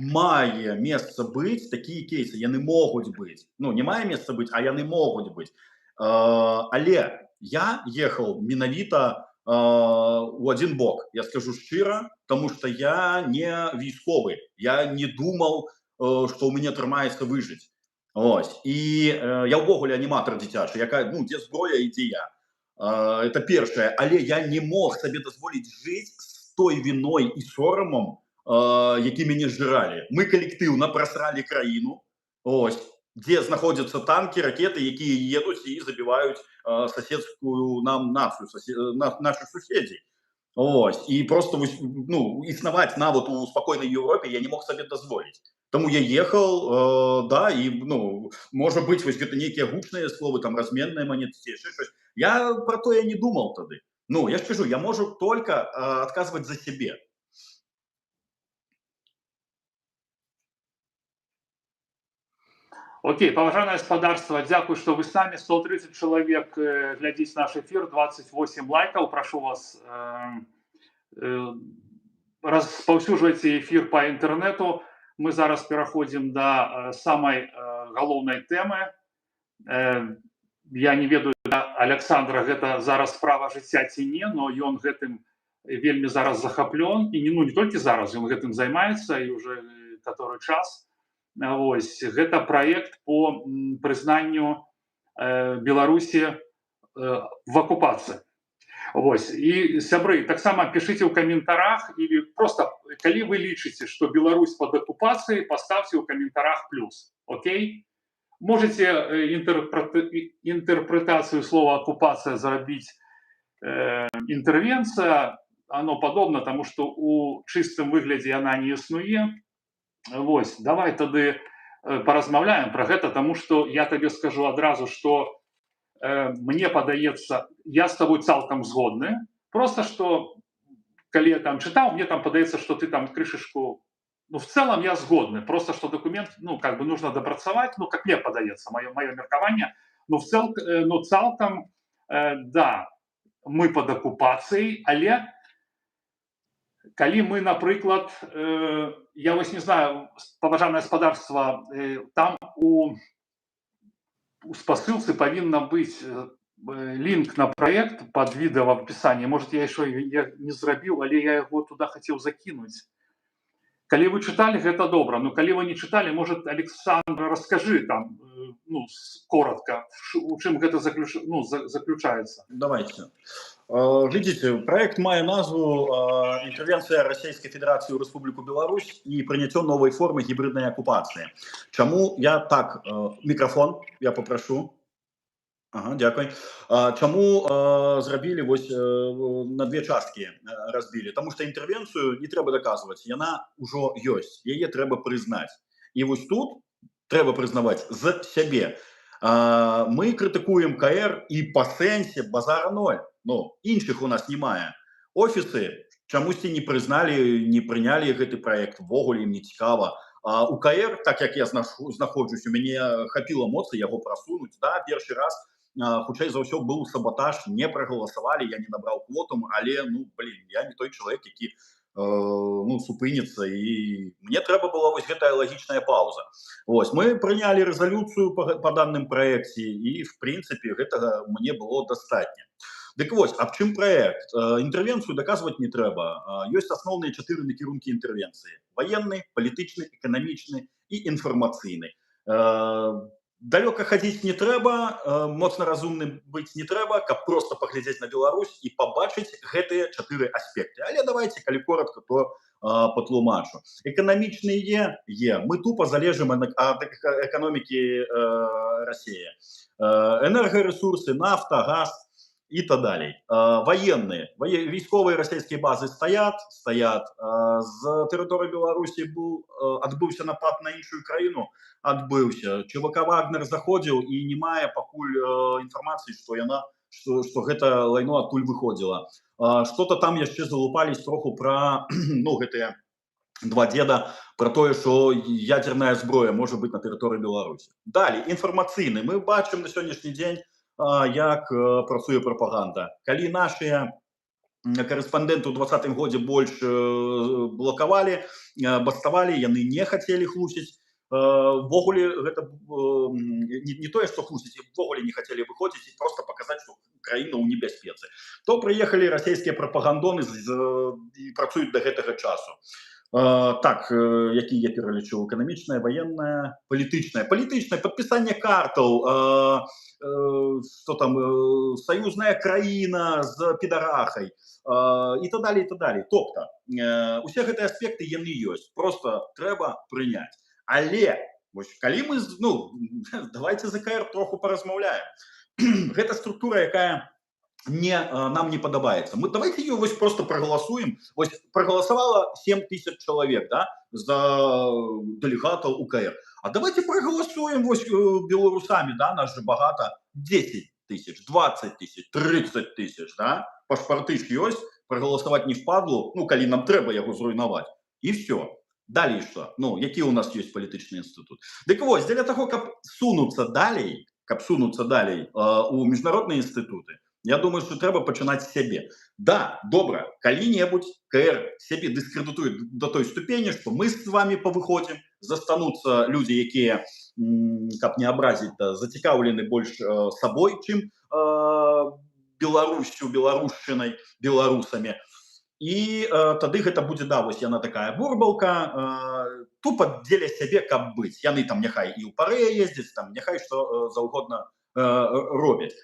мае месца быць такія кейсы, яны могуць быць. Ну, не мае месца быць, а яны могуць быць. Але я ехаў менавіта у один бок, я скажу шчыра, тому што я не військовы, я не думаў, што ў мяне атрымаецца выжыць. Ось. І я ўвогуле аніматар дзіцячы, якая, ну, дзе зброя, ідзе я. Это першае, але я не мог сабе дазволіць жыць з той віной і сорамам, які мяне зжыралі. Мы калектыўна прасралі краіну, ось, дзе знаходзяцца танкі, ракеты, якія едуць і забіваюць соседскую нам нацию, наших соседей. Ось. И просто, ну, існаваць нават у спокойной Европе я не мог себе дозволить. Тому я ехал, да, и, ну, может быть, вось гэта некие гучные словы, там, разменные монеты, что-то. Я про то я не думал тогда. Ну, я ж кажу, я могу только отказывать за себе. Окей, паважанае гаспадарства, дзякуй, што вы с нами. 130 чалавек глядзіць наш эфир, 28 лайкаў. Прошу вас, распаўсюджвайце эфир по интернету. Мы зараз пераходзім да самай галоўнай тэмы. Я не ведаю, Александра, гэта зараз справа жыцця ці не, но ён гэтым вельмі зараз захаплён. І не толькі зараз, ён гэтым займаецца, і уже который час. Ось, гэта проект по прызнанню Беларусі в акупацыі. Ось, і сябры, таксама пішыце ў каментарах, или просто, калі вы лічыце, што Беларусь под акупацыяй, поставьте ў каментарах плюс, окей? Можете интерпретацию слова оккупация зрабіць интервенция, оно подобно тому, что у чыстым выглядзе она не існуе. Вось, давай тады паразмаўляем пра гэта, таму што я табе скажу адразу, што мне падаецца, я з тобой цалкам згодны, просто што калі я там чытаў, мне там падаецца, што ты там крышачку, ну, в целом я згодны, просто што документ, ну, как бы нужно дапрацаваць, ну, как мне падаецца, маё меркаванне, ну, цалкам, да, мы под акупацыяй, але калі мы, напрыклад, я вось не знаю, паважанае гаспадарства, там у спасылцы павінна быць лінк на проект под відэа в опісанні. Может, я еще не зрабіў, але я яго туда хацеў закінуць. Калі вы чыталі, гэта добра, но калі вы не чыталі, может, Александр, раскажи там, ну, коротко, у чым гэта заключаецца. Давайте. Глядите, проект мае назву «Интервенция Российской Федерации в Республику Беларусь и прыняццё новой формы гибридной оккупации». Чаму я так, микрофон я попрошу. Ага, дякую. Чаму зрабілі вось на две часткі разбілі? Таму што інтэрвенцыю не трэба даказваць, яна ўжо ёсць, яе трэба прызнаць. І вось тут трэба прызнаваць з сябе. Мы крытыкуем КР і па сэнсе базара ноль. Ну, іншых у нас не мае. Офісы чамусьці не прызналі, не прынялі гэты праект, ввогуле ім не цікава. У КР, так як я знаходжусь, у мяне хапіла моцы яго прасунуць, да, першы раз, хутчэй за ўсё быў саботаж, не прагаласавалі, я не набраў квотам, але, ну, блин, я не той чалавек, які, ну, супыніцца, і мне трэба была вось гэтая лагічная пауза. Вось, мы прынялі рэзалюцыю па данным праекце, і, в прынцыпе, гэтага мне было дастатня. Дык вось, аб чым праект? Інтэрвенцыю даказваць не трэба. Ёсць асноўныя 4 накірункі інтэрвенцыі: ваенны, палітычны, эканамічны і інфармацыйны. Далёка хадзіць не трэба, моцна разумным быць не трэба, каб проста паглядзець на Беларусь і пабачыць гэтыя 4 аспекты. Але давайте, калі коротка, то патлумачу. Эканамічныя мы тупо залежым ад эканомікі России. Энергарэсурсы, нафта, газ и так далее. Военные, військовые российские базы стоят. З тэрыторыі Беларусі адбыўся напад на іншую краіну, адбыўся. ЧВК Вагнер заходзіў і не мае пакуль інфармацыі, што гэта лайно адтуль выходзіла. Что-то там яшчэ залупались троху про гэтыя два деда, про тое, што ядерная зброя можа быць на тэрыторыі Беларусі. Далей, інфармацыйны. Мы бачым на сённяшні дзень, як працуе прапаганда. Калі нашыя корэспандэнты ў 20-м годзе больш блокавалі, баставалі, яны не хацелі хлусіць. Ввогуле гэта не тое, што хлусіць, ввогуле не хацелі выходзіць і просто паказаць, што краіна ў небяспецы. То прыехалі расійскія прапагандоны і працуюць да гэтага часу. Так, які я пералічыў: эканамічная, военная, палітычная. Палітычная, падпісанне картаў, что там, союзная краіна з підарахай, і так далее, і так далее. Тобто, усе гэтыя аспекты яны ёсць, просто трэба прыняць. Але, вось, калі мы, давайте за КР троху паразмаўляем. Гэта структура, якая нам не падабаецца. Давайте ее просто проголосуем. Проголосовало 7 тысяч человек, да, за делегатов УКР. А давайте проголосуем белорусами, да, нас же богато, 10 тысяч, 20 тысяч, 30 тысяч, да, пашпарты ж ёсць, проголосовать не впадлу, калі нам трэба яго зруйнаваць. И все. Далей что? Які у нас есть палітычны інстытут? Дык вось, для того, каб сунуцца далей у міжнародныя інстытуты, я думаю, что трэба пачынаць з сябе. Да, добра, калі-небудзь КР сябе дыскрэдытуе до той ступені, што мы з вами павыходзім, застануцца людзі, якія, каб не абразіць, зацікаўлены больш сабой, чым Беларусю, беларушчынай, беларусамі. І тады гэта будзе, да, вось яна такая бурбалка, тупа дзеля сябе, каб быць. Яны там няхай і ў парэ ездзяць, там няхай што заўгодна робяць.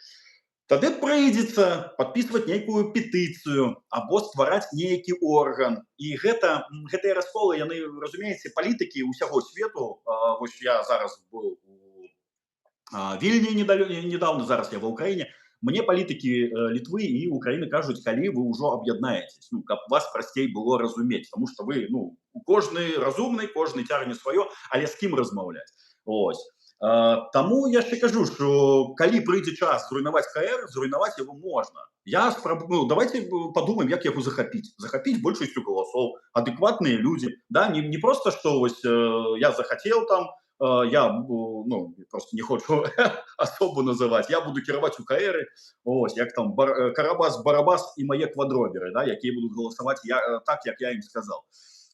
Тады прыйдзецца падпісваць нейкую петыцыю або ствараць нейкі орган. І гэтыя расколы, яны, разумееце, палітыкі ўсяго свету. Вось я зараз быў у Вільні недавно, зараз я ва Ўкраіне. Мне палітыкі Літвы і Украіны кажуць, калі вы ўжо аб'яднаецесь, каб вас прасцей было разумець, таму што вы, кожны разумны, кожны цягне сваё, але з кім размаўляць. Ось. Таму я яшчэ кажу, што калі прыйдзе час зруйнаваць КР, зруйнаваць яго можна. Давайте подумаем, як яго захапіць. Захапіць большасцю галасоў, адэкватныя людзі. Да? Не просто, што вось я захацеў там, я просто не хочу особо называть, я буду кіраваць УКР, ось, як там Карабас, Барабас і мае квадроберы, да, якія будуць галасаваць так, як я ім сказал.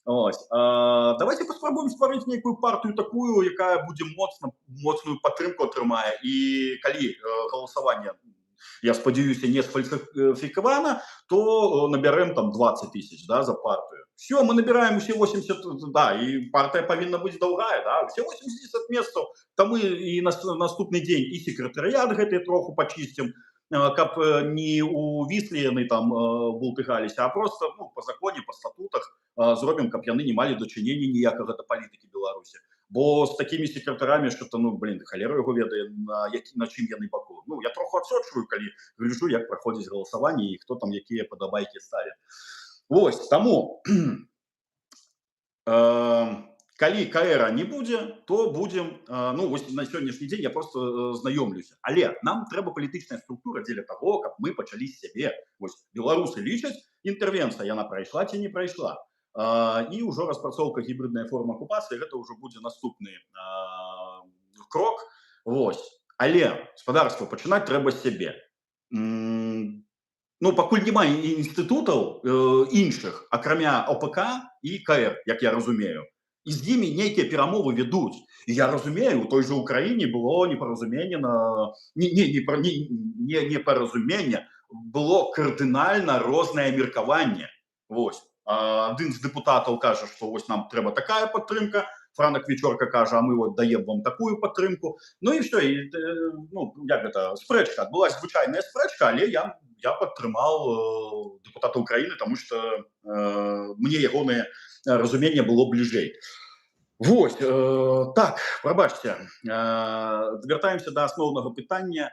Ось. Давайте паспрабуем стварыць нейкую партыю такую, якая будзе моцную падтрымку атрымае, і калі галасаванне, я спадзяюся, не сфальсифіковано, то наберем там 20 тысяч, да, за партию. Все, мы набираем все 80, да, и партия повинна быть долгая, да, все 80 месцаў, то мы и на наступный день и секретариат гэты троху почистим, каб не у Віслі яны там бултыхались, а просто по законе, по статутах зробім, каб яны не мали дачынення ніякага да палітыкі Беларусі. Бо з такими секретарами, що-то, халера його ведає, на чим яны баку. Я троху адсочваю, калі гляджу, як праходзіць галасаванне і хто там якія падабайкі ставіць. Вось, таму, калі КР не будзе, то будзем, вось на сённяшні дзень я просто знаёмлюся. Але нам трэба палітычная структура дзеля таго, каб мы пачалі з сябе. Вось, беларусы лічаць, інтэрвенцыя, яна прайшла ці не прайшла. І ўжо распрацоўка гібридная форма акупацыі, гэта ўжо будзе наступны крок. Вось. Але, спадарства, пачынаць трэба з сябе. Пакуль няма інстытутаў іншых, акрамя ОПК і КР, як я разумею. І з імі нейкія перамовы вядуць. І я разумею, у той жа Украіне было непаразуменне, непаразуменне было кардынальна рознае меркаванне. Вось. Адзін з дэпутатаў кажа, што вось нам трэба такая падтрымка, Франак Вечорка кажа, а мы вот даем вам такую падтрымку. Ну і все, і, ну, як гэта, спрэчка, адбылася звычайная спрэчка, але я падтрымаў дэпутата Украіны, таму што мне ягонае разуменне было бліжэй. Вось, так, прабачце, вяртаемся да асноўнага пытання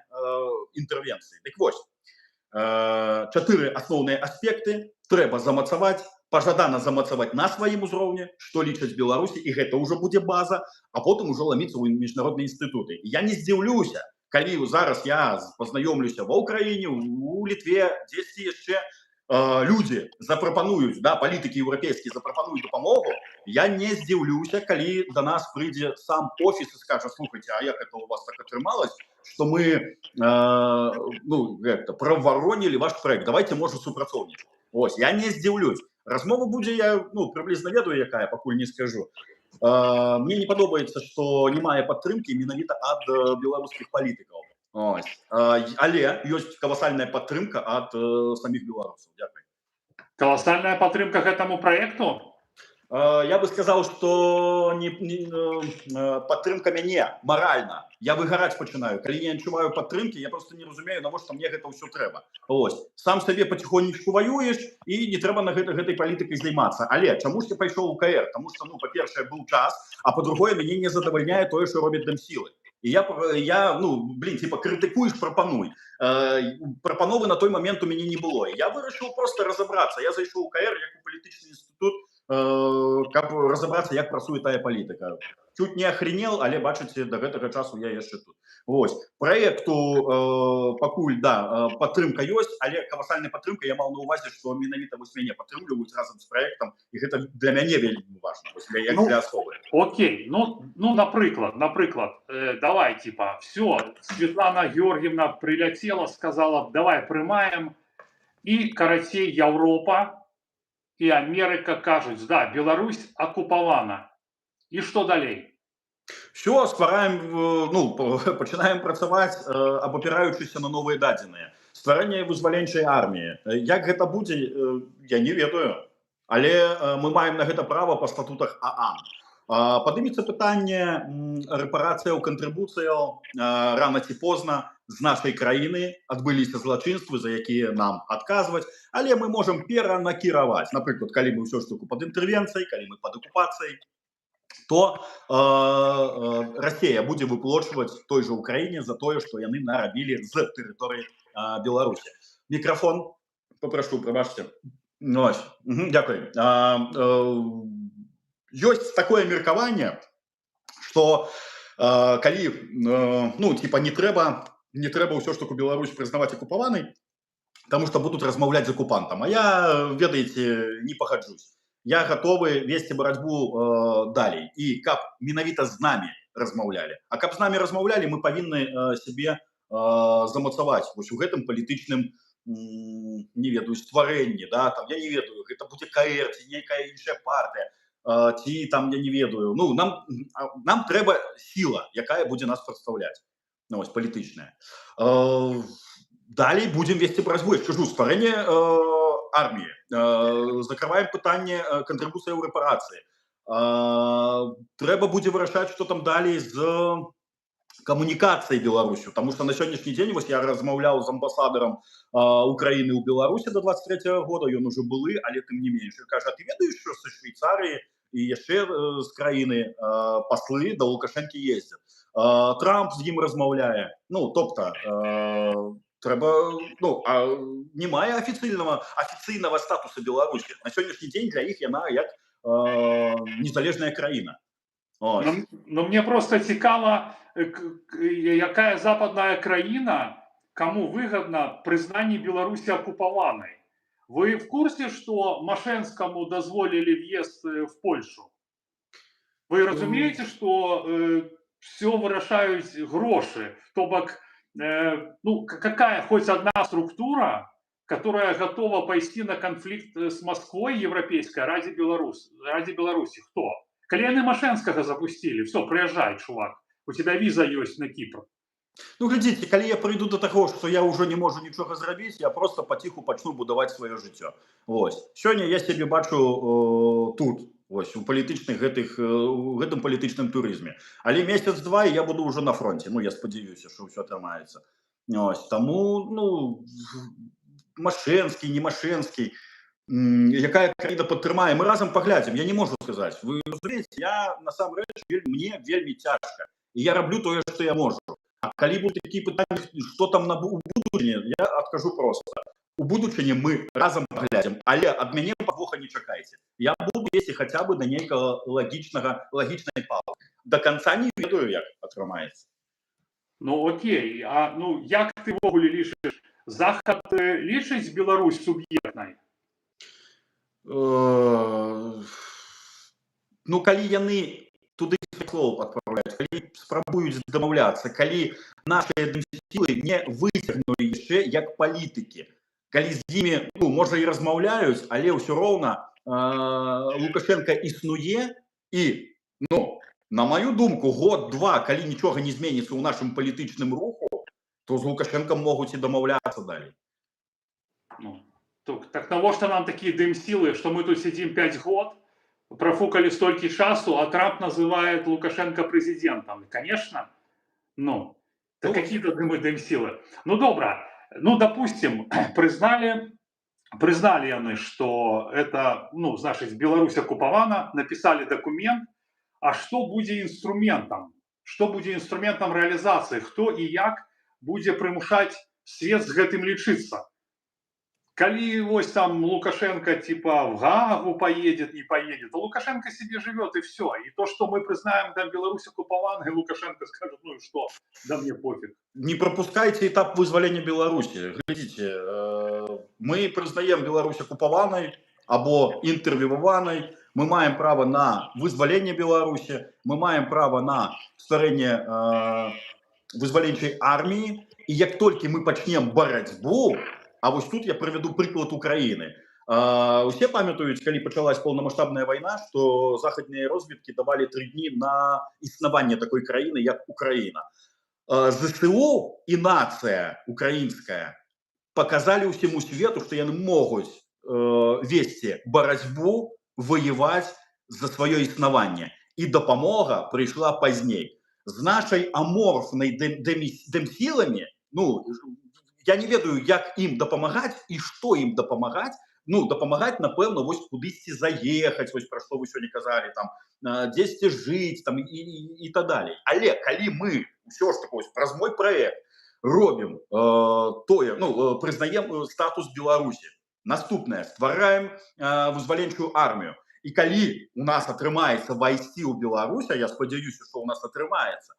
інтэрвенцыі. Дык вось, 4 асноўныя аспекты трэба замацаваць, пажадана замацаваць на сваім узроўні, што лічаць Беларусі, і гэта ўжо будзе база, а потым ужо ламіцца ў міжнародныя інстытуты. Я не здзіўлюся, калі зараз я пазнаёмлюся ва ўкраіне, у Літве, дзесьці яшчэ людзі запрапануюць, да, палітыкі еўрапейскія запрапануюць дапамогу, я не здзіўлюся, калі да нас прыйдзе сам офіс і скажа, слухайце, а як это у вас так атрымалось, што мы праваронілі ваш проект, давайте, можа, супрацоўнічаць. Ось, я не здзіўлюсь. Размова будзе, я прыблізна ведаю, якая, пакуль не скажу. Мне не падобаецца, што не мае падтрымкі менавіта ад беларускіх палітыкаў. Ось. Але ёсць каласальная падтрымка ад саміх беларусаў. Дякую. Колоссальная падтрымка к этому проекту? Я бы сказаў, што падтрымка мяне маральна. Я выгараць пачынаю. Калі я не адчуваю падтрымкі, я просто не разумею, навошта мне гэта ўсё трэба. Ось. Сам сабе паціхонечку ваюеш, і не трэба на гэтай палітыкай займацца. Але чаму ж я пайшоў у КР? Таму што, па-першае, быў час, а па-другое, мяне не задавальняе тое, што робяць Дэмсілы. І крытыкуеш, прапануй. Прапановы на той момент у мяне не было. Я вырашыў просто разабрацца. Я зайшоў у КР як у палітычны інстытут, каб разабрацца, як працуе тая палітыка. Чуть не охренел, але бачыце, да гэтага часу я яшчэ тут. Вось. Праекту пакуль, да, падтрымка ёсць, але каласальная падтрымка, я маў на увазе, што менавіта вось мяне падтрымліваюць разам з праектам, і гэта для мяне вельмі важна, як для асобы. Окей, напрыклад, давай, все, Светлана Георгиевна прилетела, сказала, давай прымаем, і, карацей, Европа і Америка кажуць, да, Беларусь акупавана. І што далей? Все, пачынаем працаваць, абапіраючыся на новыя дадзеныя. Стварэнне вызваленчай арміі. Як гэта будзе, я не ведаю. Але мы маем на гэта права па статутах ААН. Падымецца пытанне рэпарацыяў, кантрыбуцыяў рана ці позна з нашай краіны, адбыліся злачынствы, за якія нам адказваць, але мы можам перанакіраваць. Напрыклад, калі мы ўсё ж таки пад інтэрвенцыяй, калі мы пад акупацыяй, то Расія будзе выплочваць той жа Украіне за тое, што яны нарабілі з тэрыторыі Беларусі. Мікрафон, папрашу, прабачце. Дякую. Ёсць такое меркаванне, што калі не трэба ўсё ж таки Беларусь прызнаваць акупаванай, таму што будуць размаўляць з акупантам. А я, ведаеце, не пагаджусь. Я гатовы весці барацьбу далей. І каб менавіта з намі размаўлялі. А каб з намі размаўлялі, мы павінны сябе замацаваць вось у гэтым палітычным, не ведаю, стварэнні, да, там, я не ведаю, гэта будзе КР, ці нейкая іншая партыя, ці там, я не ведаю. Нам трэба сіла, якая будзе нас прадстаўляць. Вось, палітычная. Далей будзем весці барацьбу. Я скажу, стварэнне арміі. Закрываем пытанне кантрыбуцыі ў рэпарацыі. Трэба будзе вырашаць, што там далей з камунікацыяй Беларусю, таму што на сённяшні дзень вось я размаўляў з амбасадарам Украіны ў Беларусі до 23-го года, ён ужо былы, але тым не менш. Кажа, ты ведаеш, што са Швейцарыі і яшчэ з краіны паслы да Лукашэнкі ездзяць. Трамп з ім размаўляе. Тобто, трэба, не мае афіцыйнага статуса Беларусі. На сённяшні дзень для іх яна як незалежная краіна. Мне просто цікава, якая западная краіна, кому выгодно признание Беларуси оккупованной. Вы в курсе, что Машенскому дозволили въезд в Польшу? Вы разумеете, что все вырашают гроши? То бок, какая хоть одна структура, которая готова пойти на конфликт с Москвой европейской ради Беларуси? Кто? Коли Машенского запустили, все, приезжай, чувак. У тебя виза есть на Кипр. Ну, глядзіце, калі я прыйду до таго, што я ўжо не можу нічога зрабіць, я просто паціху пачну будаваць сваё жыццё. Вось. Сёння я сябе бачу тут, вось, у палітычных у гэтым палітычным турызме. Але месяц-два і я буду ўжо на фронте. Ну, я спадзяюся, што ўсё атрымаецца. Ось. Таму, ну, Машэнскі, не Машэнскі, якая краіна падтрымае, мы разам паглядзім. Я не можу сказаць. Вы разумееце, я насамрэч мне вельмі цяжка. І я раблю тое, што я можу. А калі будуць такія пытанні, што там у будучыні, я адкажу проста. У будучыні мы разам паглядзім, але ад мяне падвоха не чакайце. Я буду весці хаця бы да нейкага лагічнай палы. До канца не ведаю, як атрымаецца. Ну окей, а ну як ты ввогуле лічыш, Захад лічыць Беларусь суб'ектнай? Ну, калі яны туды слоў адпраўляюць, калі спрабуюць дамаўляцца, калі нашыя сілы не выцягнулі яшчэ як палітыкі, калі з імі, ну, можа і размаўляюць, але ўсё роўна Лукашенко існуе і, ну, на маю думку, год-два, калі нічога не зменіцца ў нашым палітычным руху, то з Лукашенком могуць і дамаўляцца далей. Ну, так навошта нам такія дым-сілы, што мы тут сидим 5 год, профукали столько часу, а Трамп называет Лукашенко президентом. Конечно. Ну, так какие-то дым-силы. Ну, добро. Ну, допустим, признали они, что это, ну, значит, Беларусь оккупована, написали документ, а что будет инструментом? Что будет инструментом реализации? Кто и як будет примушать свет с гэтым лечиться? Коли вось там Лукашенко типа в Гаагу поедет, не поедет, то Лукашенко себе живет и все. И то, что мы признаем там Беларусь оккупованной, Лукашенко скажет, ну и что, да мне пофиг. Не пропускайте этап вызволения Беларуси. Глядите, мы признаем Беларусь оккупованной або интервьюванной, мы маем право на вызволение Беларуси, мы маем право на стварэнне вызваленчай армии, и як только мы пачнем борьбу, а вось тут я прывяду прыклад Украіны. Усе памятаюць, калі пачалась паўнамасштабная вайна, што захадныя розведкі давалі 3 дні на існаванне такой краіны, як Украіна. ЗСУ і нацыя украінская показалі ўсяму свету, што яны могуць весці барацьбу, воеваць за сваё існаванне. І дапамога прыйшла пазней. З нашай аморфнай дэмсіламі, ну, я не ведаю, як ім дапамагаць і што ім дапамагаць. Ну, дапамагаць, напэўна, вось кудысьці заехаць, вось пра што вы сёння казалі, там, дзесьці жыць, там, і так далей. Але калі мы ўсё ж таки праз мой праект робім тое, ну, прызнаем статус Беларусі, наступнае, ствараем вызваленчую армію. І калі у нас атрымаецца вайсці ў Беларусь, а я спадзяюся, што ў нас атрымаецца,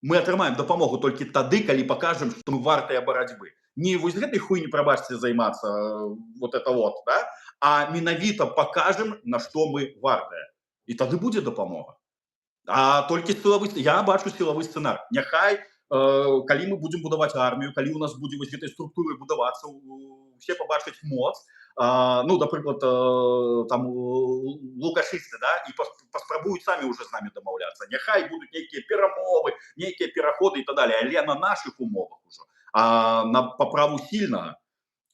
мы атрымаем дапамогу толькі тады, калі пакажам, што мы вартыя барацьбы. Не вось гэтай хуйні, прабачце, займацца вот это вот, да? А менавіта пакажам, на што мы вартыя. І тады будзе дапамога. А толькі сілавы, я бачу сілавы сцэнар. Няхай, калі мы будзем будаваць армію, калі у нас будзе вось гэтай структуры будавацца, усе пабачаць моц, ну, напрыклад, там лукашысты, да, і паспрабуюць самі ўжо з намі дамаўляцца. Няхай будуць нейкія перамовы, нейкія пераходы і так далее, але на нашых умовах ужо, па праву сільнага.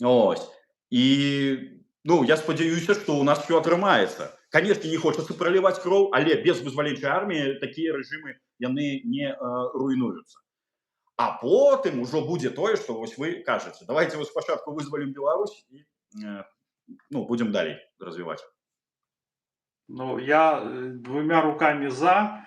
Ось. І, ну, я спадзяюся, што ў нас всё атрымаецца. Канешне, не хочацца праліваць кроў, але без вызваленчай арміі такія рэжымы, яны не руйнуюцца. А потым ужо будзе тое, што вось вы кажаце. Давайте вось спачатку вызвалім Беларусь і, ну, будем далей развивать. Ну, я 2 руками за.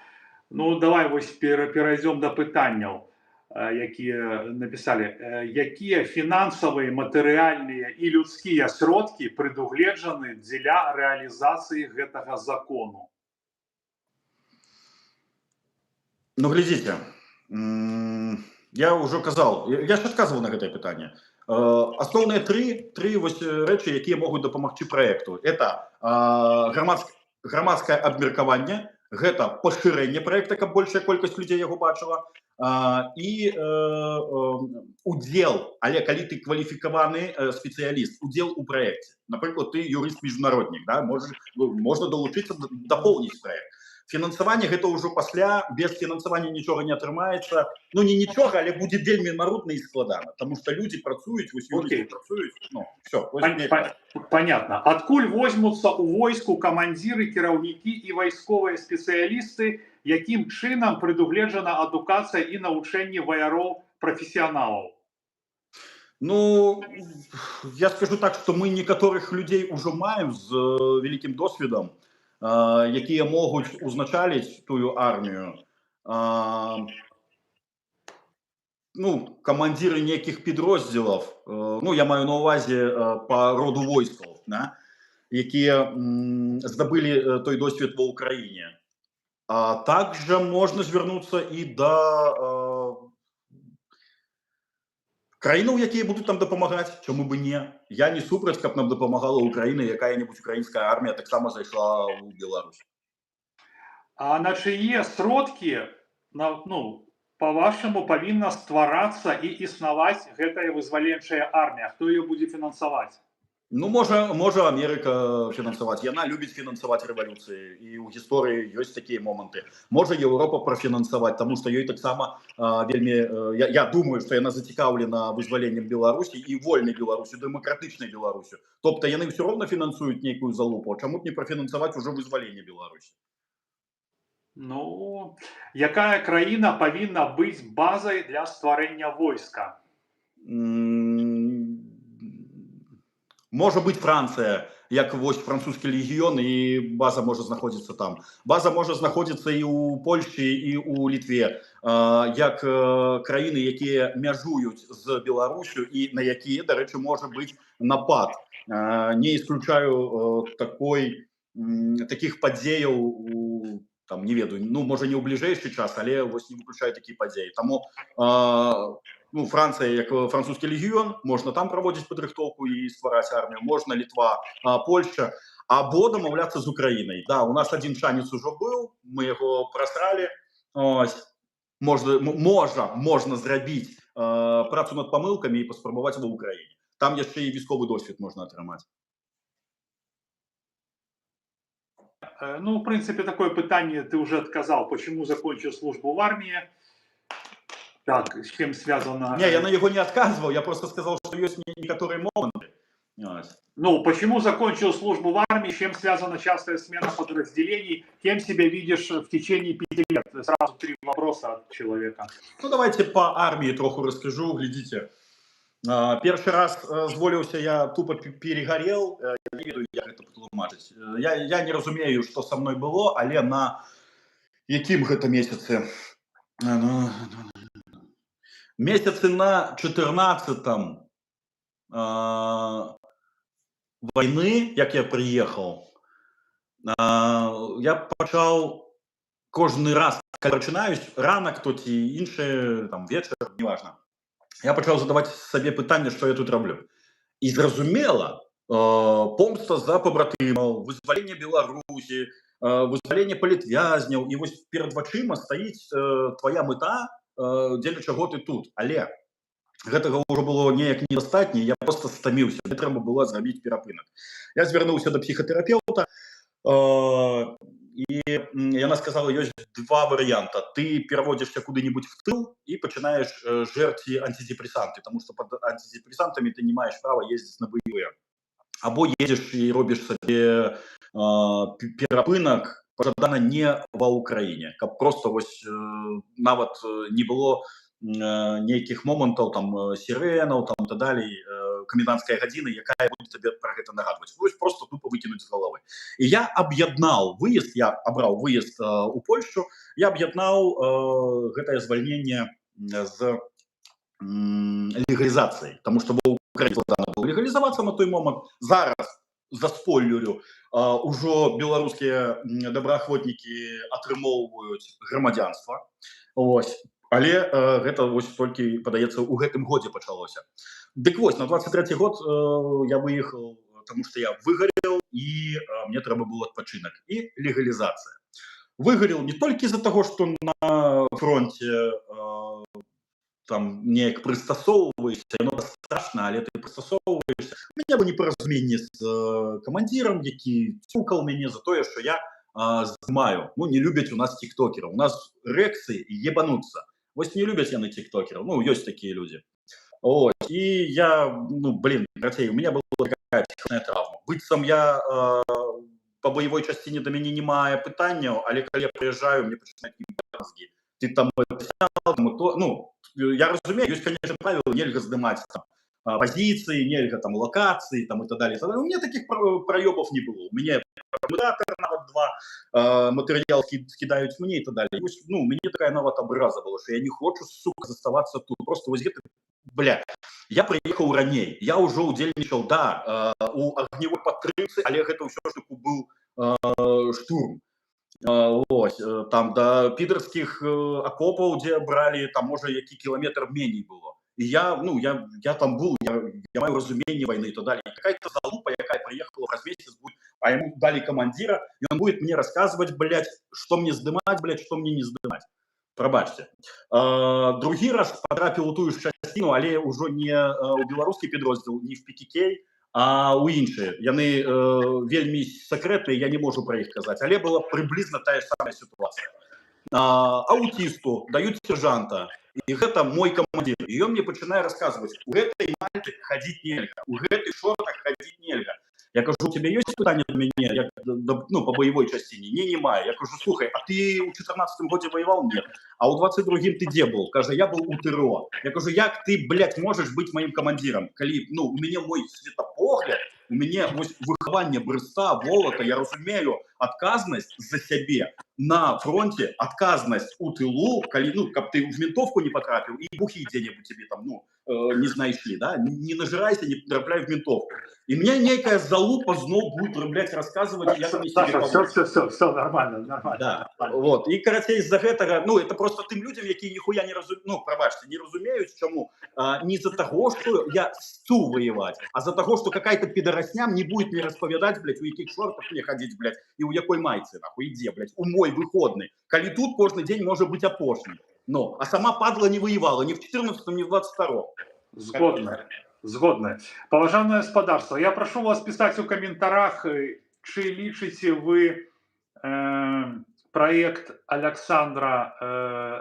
Ну, давай вось перайдзём до пытанняў, якія написали. Якія фінансавыя, матэрыяльныя і людскія сродкі прадугледжаны дзеля рэалізацыі гэтага закону? Ну, глядзіце, я ўжо казаў, я ж адказваў на гэтае пытанне. Асноўныя тры вось рэчы, якія могуць дапамагчы праекту. Это грамадскае абмеркаванне, гэта пашырэнне праекта, каб большая колькасць людзей яго бачыла, і удзел, але калі ты кваліфікаваны спецыяліст, удзел у праекце. Напрыклад, ты юрыст-міжнароднік, да, можна далучыцца, дапоўніць праект. фінансаванне гэта ўжо пасля, без фінансавання нічога не атрымаецца, ну не нічога, але будзе вельмі марудна і складана, тому што людзі працуюць, вось юрысты працуюць, ну, все. Понятно. Адкуль возьмуцца ў войску камандзіры, кіраўнікі і вайсковыя спецыялісты, якім чынам прадугледжана адукацыя і навучэнне ваяроў прафесіяналаў? Ну, я скажу так, што мы некаторых людзей ужо маем з вялікім досведам, якія могуць узначаліць тую армію. Ну, камандзіры нейкіх підроздзелаў, ну, я маю на ўвазе па роду войскаў, да, якія здабылі той досвед ва ўкраіне. Также можна звярнуцца і да краінаў, якія будуць там дапамагаць, чаму бы не. Я не супраць, каб нам дапамагала Украіна, якая-небудзь украінская армія таксама зайшла ў Беларусь. А на чые сродкі, ну, по-вашаму, павінна стварацца і існаваць гэтая вызваленчая армія? Хто яе будзе фінансаваць? Ну, можа Амерыка фінансаваць. Яна любіць фінансаваць рэвалюцыі. І ў гісторыі ёсць такія моманты. Можа Еўропа прафінансаваць, таму што ёй таксама вельмі... Я думаю, што яна зацікаўлена вызваленнем Беларусі і вольнай Беларусі, дэмакратычнай Беларусі. Тобто яны ўсё роўна фінансуюць нейкую залупу, а чаму б не прафінансаваць ужо вызваленне Беларусі? Ну, якая краіна павінна быць базай для стварэння войска? Можа быць Францыя, як вось французскі легіён, і база можа знаходзіцца там. База можа знаходзіцца і ў Польшчы, і ў Літве, як краіны, якія мяжуюць з Беларусю і на якія, дарэчы, можа быць напад. Не исключаю такіх падзеяў у, там, не ведаю, ну, можа не ў бліжэйшы час, але вось не выключаю такія падзеі. Таму ну, Францыя, як французскі легіён, можна там праводзіць падрыхтоўку і ствараць армію, можна Літва, Польшча, або дамаўляцца з Украінай. Да, у нас адзін шанец ужо быў, мы яго прасралі. Можна зрабіць працу над памылкамі і паспрабаваць ва ўкраіне. Там яшчэ і військовы досвед можна атрымаць. Ну, в принципе, такое пытание ты уже отказал. Почему закончил службу в армии? Так, с чем связано? Не, я на него не отказывал, я просто сказал, что есть некоторые моменты. Ну, почему закончил службу в армии, с чем связана частая смена подразделений, кем себя видишь в течение 5 лет? Сразу 3 вопроса от человека. Ну, давайте по армии троху расскажу, глядите. Первый раз зволился, я тупо перегорел, я не ведаю, як это патлумачыць. Я не разумею, что со мной было, але на якім гэта месяцы? Месяцы на 14-м войны, як я приехал, я пачаў кожны раз, калі пачынаюсь, ранак то ці іншы, там, вечар, неважно, я пачаў задаваць сабе пытанне, што я тут раблю. І зразумела, помста за пабратымаў, вызваленне Беларусі, вызваленне палітвязняў, і вось перад вачыма стаіць твоя мэта, дзеля чаго ты тут. Але гэтага ўжо было неяк недастатне, я просто стаміўся, мне трэба было зрабіць перапынак. Я звярнуўся да псіхатэрапеўта, і яна сказала, ёсць 2 варыянта. Ты пераводзішся куды-нибудь в тыл і пачынаеш жэрці антидепрессанты, тому што пад антидепрессантамі ты не маеш права ездзіць на баявыя. Або едзеш і робіш сабе перапынак, пажадана не ва ўкраіне, каб просто вось нават не было нейкіх момантаў, там, сірэнаў, там, та далей, каменданцкая гадзіна, якая будзе табе пра гэта нагадваць. Вось просто тупо выкінуць з галавы. І я аб'яднаў выезд, я абраў выезд у Польшчу, я аб'яднаў гэтае звальненне з легалізацыяй, таму што ва ўкраіне складана было легалізавацца на той момант. Зараз, заспойлерю, ужо беларускія добраахвотнікі атрымоўваюць грамадзянства. Ось. Але гэта вось толькі, падаецца, у гэтым годзе пачалося. Дык вось, на 23-й год я выехаў, таму што я выгарел, і мне трэба быў адпачынак і легалізацыя. Выгарел не толькі з-за таго, што на фронте там неяк прыстасоўваешся, яно страшна, але ты прыстасоўваешся. У мяне было непаразуменне з камандзірам, які цукаў мяне за тое, што я здымаю. Ну, не любяць у нас тиктокераў. У нас рэксы ебануцца. Вось не любяць яны тиктокераў. Ну, ёсць такія людзі. Вот. И я, ну, блин, карацей, у меня была такая психічная травма. Быццам я по боевой частине до мяне не мае пытанняў, але калі я прыязджаю, мне пачынаюць мозги. Ты там снял, там, то, ну, я разумею, ёсць, конечно, правила, нельга здымаць там позиции, нельга там локации, там и так далее. У меня таких проебов не было. У меня модератор нават два, материал скидают мне и так далее. Ну, у меня такая нават образа была, что я не хочу, сука, заставаться тут. Просто вот где-то, бля, я приехал раней, я уже удзельнічаў, да, у огневой падтрымцы, але гэта ўсё ж таки был штурм. Ось, там до пидорских окопов, где брали, там, може, які километр меней было. И я, ну, я там был, я маю разумение войны и так далее. Какая-то залупа, якая приехала раз в месяц, будет, а ему дали командира, и он будет мне рассказывать, блядь, что мне сдымать, блядь, что мне не сдымать. Пробачьте. Другі раз потрапил у тую ж частину, але уже не у беларускі підрозділ, не в PKK, а у іншыя. Яны вельмі сакрэтныя, я не могу про іх казаць, але была приблизно тая самая ситуация. Аутисту дают сержанта, и это мой командир. И он мне начинает рассказывать, у этой мальчик ходить нельзя, у этой шортах ходить нельзя. Я кажу, у тебя есть питание до меня? Я, ну, по боевой частине? Не маю. Я кажу, слухай, а ты у 14-м году воевал? Нет. А у 22-м ты где был? Каже, я был у ТРО. Я кажу, як ты, блядь, можешь быть моим командиром? Коли, ну, у меня мой светопогляд, у меня выхование Бреста, Волота, я разумею отказность за себе на фронте, отказность у тылу, коли, ну, как ты в ментовку не потрапил, и бухи где-нибудь тебе там, ну, не знайшли, да, не нажирайся, не потрапляй в ментовку. И мне некая залупа знову будет, блядь, рассказывать, я там не себе все нормально, нормально. Да, вот. И, короче, из-за этого, ну, это просто тем людям, які ніхуя не разумеют, ну, пробачьте, не разумеют, чему, не из-за того, что я сту воевать, а за того, что какая-то пидоросня не будет мне расповедать, блядь, у яких шортах мне ходить, блядь, и у якой майцы, нахуй, иди, блядь, у мой выходный. Коли тут каждый день может быть опошний. Но, а сама падла не воевала ни в 14-м, ни в 22-м. Згодна. Згодна. Паважанае гаспадарства, я прошу вас писать у каментарах, чи лічыце вы проект Александра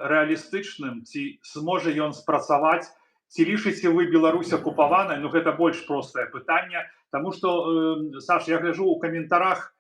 реалістычным, ці зможа ён спрацаваць, ці лічыце вы Беларусь акупаванай? Ну, гэта больш простае пытанне, тому что, Саш, я гляжу у каментарах,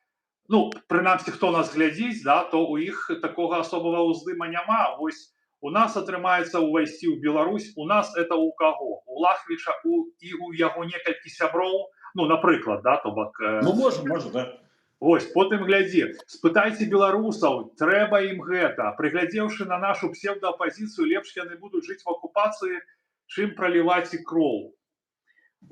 ну, прынамсі, хто нас глядзіць, да, то у іх такога асобага ўздыма няма. Вось у нас атрымаецца ўвайсці ў Беларусь, у нас это у каго? У Лахвіча і у яго некалькі сяброў, ну, напрыклад, да, то бок... Ну, можа, да. Вось, потым глядзі, спытайце беларусаў, трэба ім гэта. Прыглядзеўшы на нашу псевдоапозіцыю, лепш яны будуць жыць в акупацыі, чым праліваць і кроў.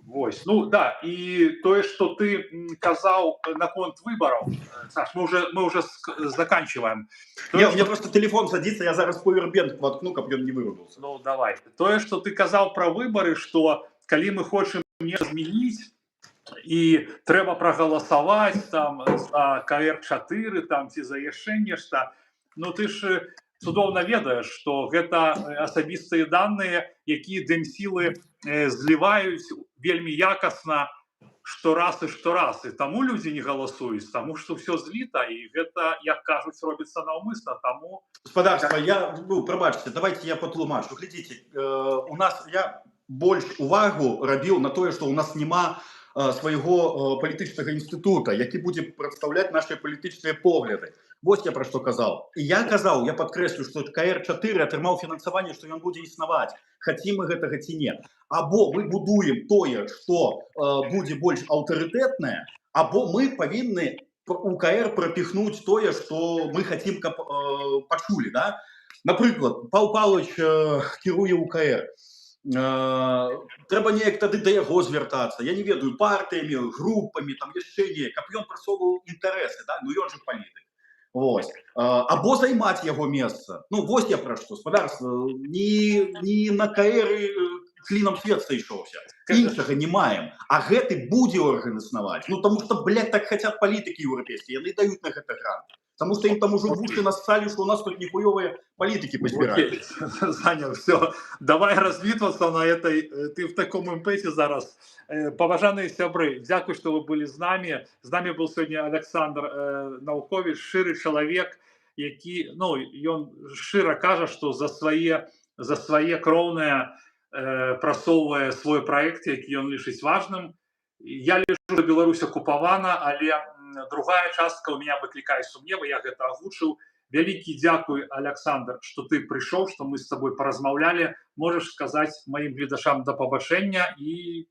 Вось, ну, да, і тое, што ты казаў наконт выбараў, Саш, мы уже заканчиваем. Мне просто телефон садится, я зараз повербент воткну, каб ён не вырубился. Ну, давай. Тое, што ты казаў пра выбары, што калі мы хочам не змяніць, і трэба прагаласаваць там за КР-4 там ці за яшчэ нешта, ну ты ж цудоўна ведаеш, што гэта асабістыя даныя, якія дэмсілы зліваюць вельмі якасна штораз і таму людзі не галасуюць, таму што ўсё зліта, і гэта, як кажуць, робіцца наўмысна, таму... Господарство, ну, пробачьте, давайте я патлумачу. Глядзіце, у нас, я больш увагу рабіў на тое, што у нас няма свайго палітычнага інстытута, які будзе прадстаўляць нашыя палітычныя погляды. Вось я пра што казаў. І я казаў, я падкрэслю, што КР-4 атрымаў фінансаванне, што ён будзе існаваць. Хацім мы гэтага ці не. Або мы будуем тое, што будзе больш аўтарытэтнае, або мы павінны у КР прапіхнуць тое, што мы хацім, каб пачулі. Да? Напрыклад, Пал Павлович кіруе УКР. Трэба неяк тады да яго звяртацца, я не ведаю, партыямі, групамі, там яшчэ не, каб ён прасоўваў інтарэсы, да? Ну ён же палітык. Вось. Або займаць яго месца. Ну вось я пра што, гаспадарства, не на КР клінам свет сышоўся. Іншага не маем. А гэты будзе орган існаваць. Ну таму што, блядь, так хацят палітыкі еўрапейскія, яны даюць на гэта грант. Потому что им там уже в уши нассали, что у нас тут нихуевые политики Окей, позбирали. Саня, все. Давай развітватися на этой. Ти в такому імпеті зараз. Поважані сябри, дякую, що ви були з нами. З нами був сьогодні Олександр Наукович, щирий чоловік, який, ну, він щиро каже, що за своє кровне просовує свій проект, який він лишить важним. Я лежу, що Білорусь окупована, але другая частка у меня викликає сумніви, я гэта озвучив. Великий дякую, Александр, что ты пришел, что мы с тобой поразмовляли. Можешь сказать моим глядачам до побачення и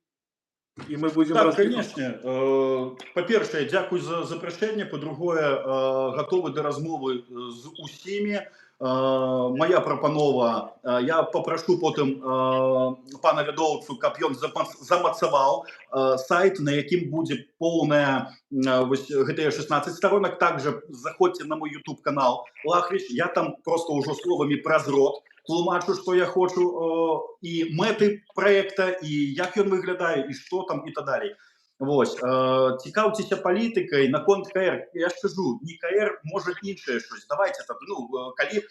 мы будем Так, конечно. По-перше, дякую за запрошення. По-друге, готовий до розмови з усіми. Моя пропанова, я попрошу потім пана Лядовцу, каб ён замацаваў сайт, на якім будзе поўная гэтыя 16 сторонок. Также заходзьте на мой YouTube канал Лахвич, я там просто ўжо словамі праз рот тлумачу, што я хочу, і мэты проекта, і як ён выглядае, і што там, і так далей. Вось, цікаўцеся палітыкай наконт КР, я ж кажу, не КР, можа іншае щось. Давайте так, ну, калі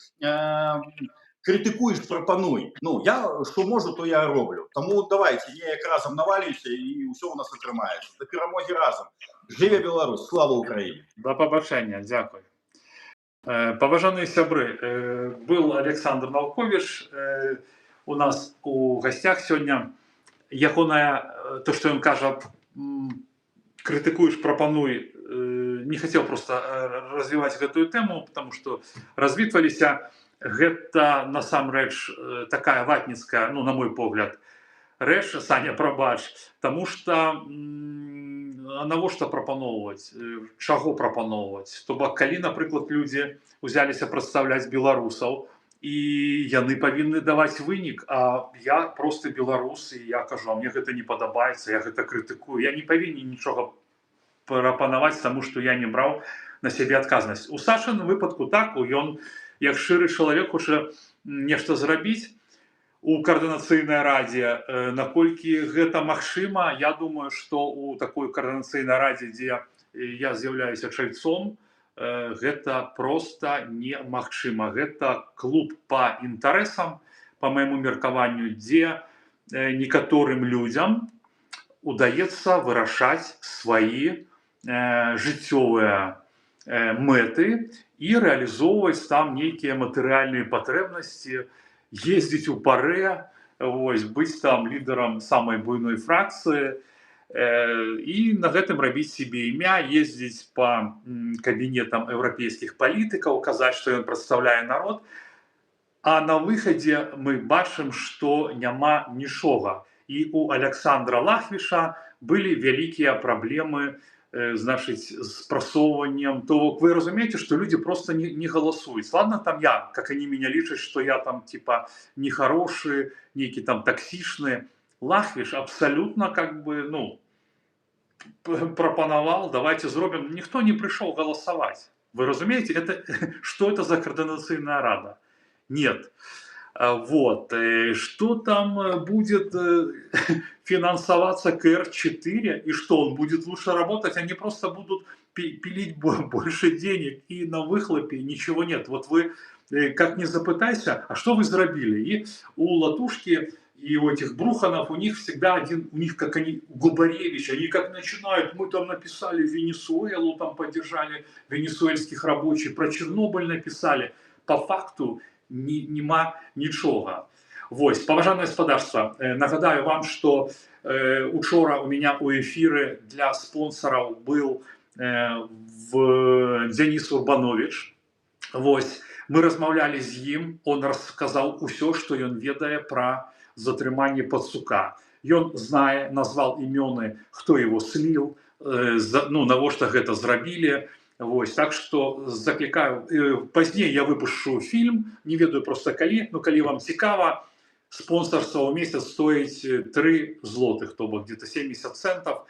критикуєш, пропонуй. Ну, я що можу, то я роблю. Тому давайте, неяк разом навалюйся і все у нас отримається. До перемоги разом. Живе Білорусь, слава Україні. До побачення, дякую. Поважані сябри, був Олександр Наукович у нас у гостях сьогодні. То, що він каже, критикуешь, пропонуй, не хотел просто развивать эту тему, потому что развитывалися, гэта насамрэч такая ватніцкая, ну, на мой погляд, рэч, Саня, прабач, тому что навошта прапаноўваць, чаго прапаноўваць? То бок, калі, напрыклад, людзі узяліся прадстаўляць беларусаў, і яны павінны даваць вынік, а я просты беларус, і я кажу, а мне гэта не падабаецца, я гэта крытыкую, я не павінен нічога прапанаваць, таму што я не браў на сябе адказнасць. У Сашыным выпадку так, ён, як шчыры чалавек, хоча нешта зрабіць у каардынацыйнай радзе. Наколькі гэта магчыма, я думаю, што у такой каардынацыйнай радзе, дзе я з'яўляюся чальцом, гэта проста немагчыма. Гэта клуб па інтарэсам, па майму меркаванню, дзе некаторым людзям удаецца вырашаць свае жыццёвыя мэты і рэалізоўваць там нейкія матэрыяльныя патрэбнасці, ездзіць у парэ, быць там лідарам самай буйной фракцыі, і на гэтым рабіць себе імя, ездзіць па кабінетам еўрапейскіх палітыкаў, казаць, што ён прадстаўляе народ. А на выхадзе мы бачым, што няма нічога. І у Александра Лахвиша былі вялікія праблемы, значыць, з прасоўваннем. То вы разумееце, што людзі просто не галасуюць. Ладно, там я, как они меня лічаць, што я там типа нехарошы, нейкі там таксічны. Лахвиш абсолютно как бы, ну, пропановал, давайте зробим. Никто не пришел голосовать. Вы разумеете, что это за координационная рада? Нет. Вот. Что там будет финансоваться КР-4, и что, он будет лучше работать? Они просто будут пилить больше денег, и на выхлопе ничего нет. Вот вы как не запытайся, а что вы зробили? И у Латушки и у этих Бруханов, у них всегда один, у них как они, Губаревич, они как начинают, мы там написали Венесуэлу, там поддержали венесуэльских рабочих, про Чернобыль написали. По факту нема нічога. Вось, поважанное господарство, нагадаю вам, что учора у меня у эфиры для спонсоров был Денис Урбанович. Вось, мы размаўлялі з ім, он расказаў усё, што ён ведае пра затрыманне Пацука. Ён знае, назвал імёны, хто его сліў, ну, навошта гэта зрабілі. Вось, так што заклікаю, пазней я выпушчу фільм, не ведаю проста калі, но калі вам цікава, спонсорство ў месяц стоіць 3 злотых, то бок где-то 70 центов.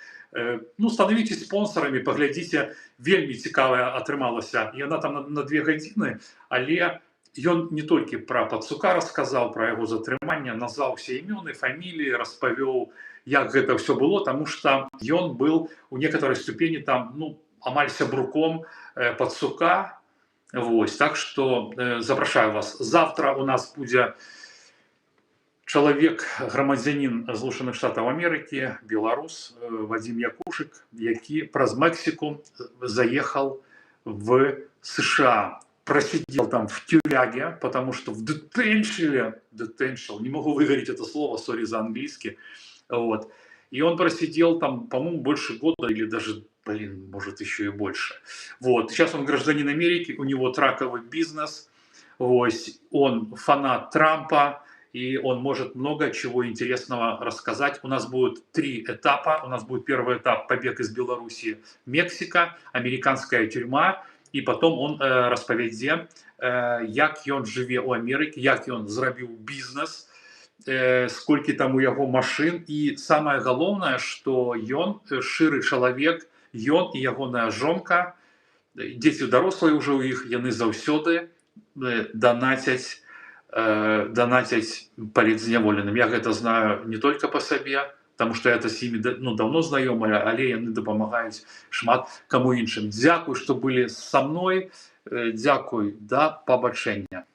Ну, становитесь спонсорами, паглядзіце, вельмі цікавая атрымалася. Яна там на 2 гадзіны, але ён не толькі пра Пацука расказаў, пра яго затрыманне, назваў усе імёны, фаміліі, распавёў, як гэта ўсё было, таму што ён был у некаторай ступені там, ну, амаль сябруком Пацука, Вось, так что запрашаю вас. Завтра у нас будзе чалавек, грамадзянін Злучаных Штатаў Амерыкі, беларус Вадзім Якушык, які праз Мексіку заехал в США. Просидел там в тюряге, потому что в детеншеле, не могу выговорить это слово, сори за английский, вот. И он просидел там, по-моему, больше года или даже, может еще и больше. Вот. Сейчас он гражданин Америки, у него траковый бизнес, вот. Он фанат Трампа, и он может много чего интересного рассказать. У нас будет 3 этапа. У нас будет первый этап — побег из Беларуси, Мексика, американская тюрьма, і потом он распавядзе, як ён жыве ў Амерыкі, як ён зрабіў бізнес, сколькі там у яго машын, і самае галоўнае, што ён шчыры чалавек, ён і ягоная жонка, дзеці дарослыя ўжо ў іх, яны заўсёды данацяць палітзняволеным. Я гэта знаю не только по сабе, потому что это с ими давно знакомые, але яны дапамагаюць шмат каму іншым. Дзякуй, што былі са мной. Дзякуй, да пабачэння.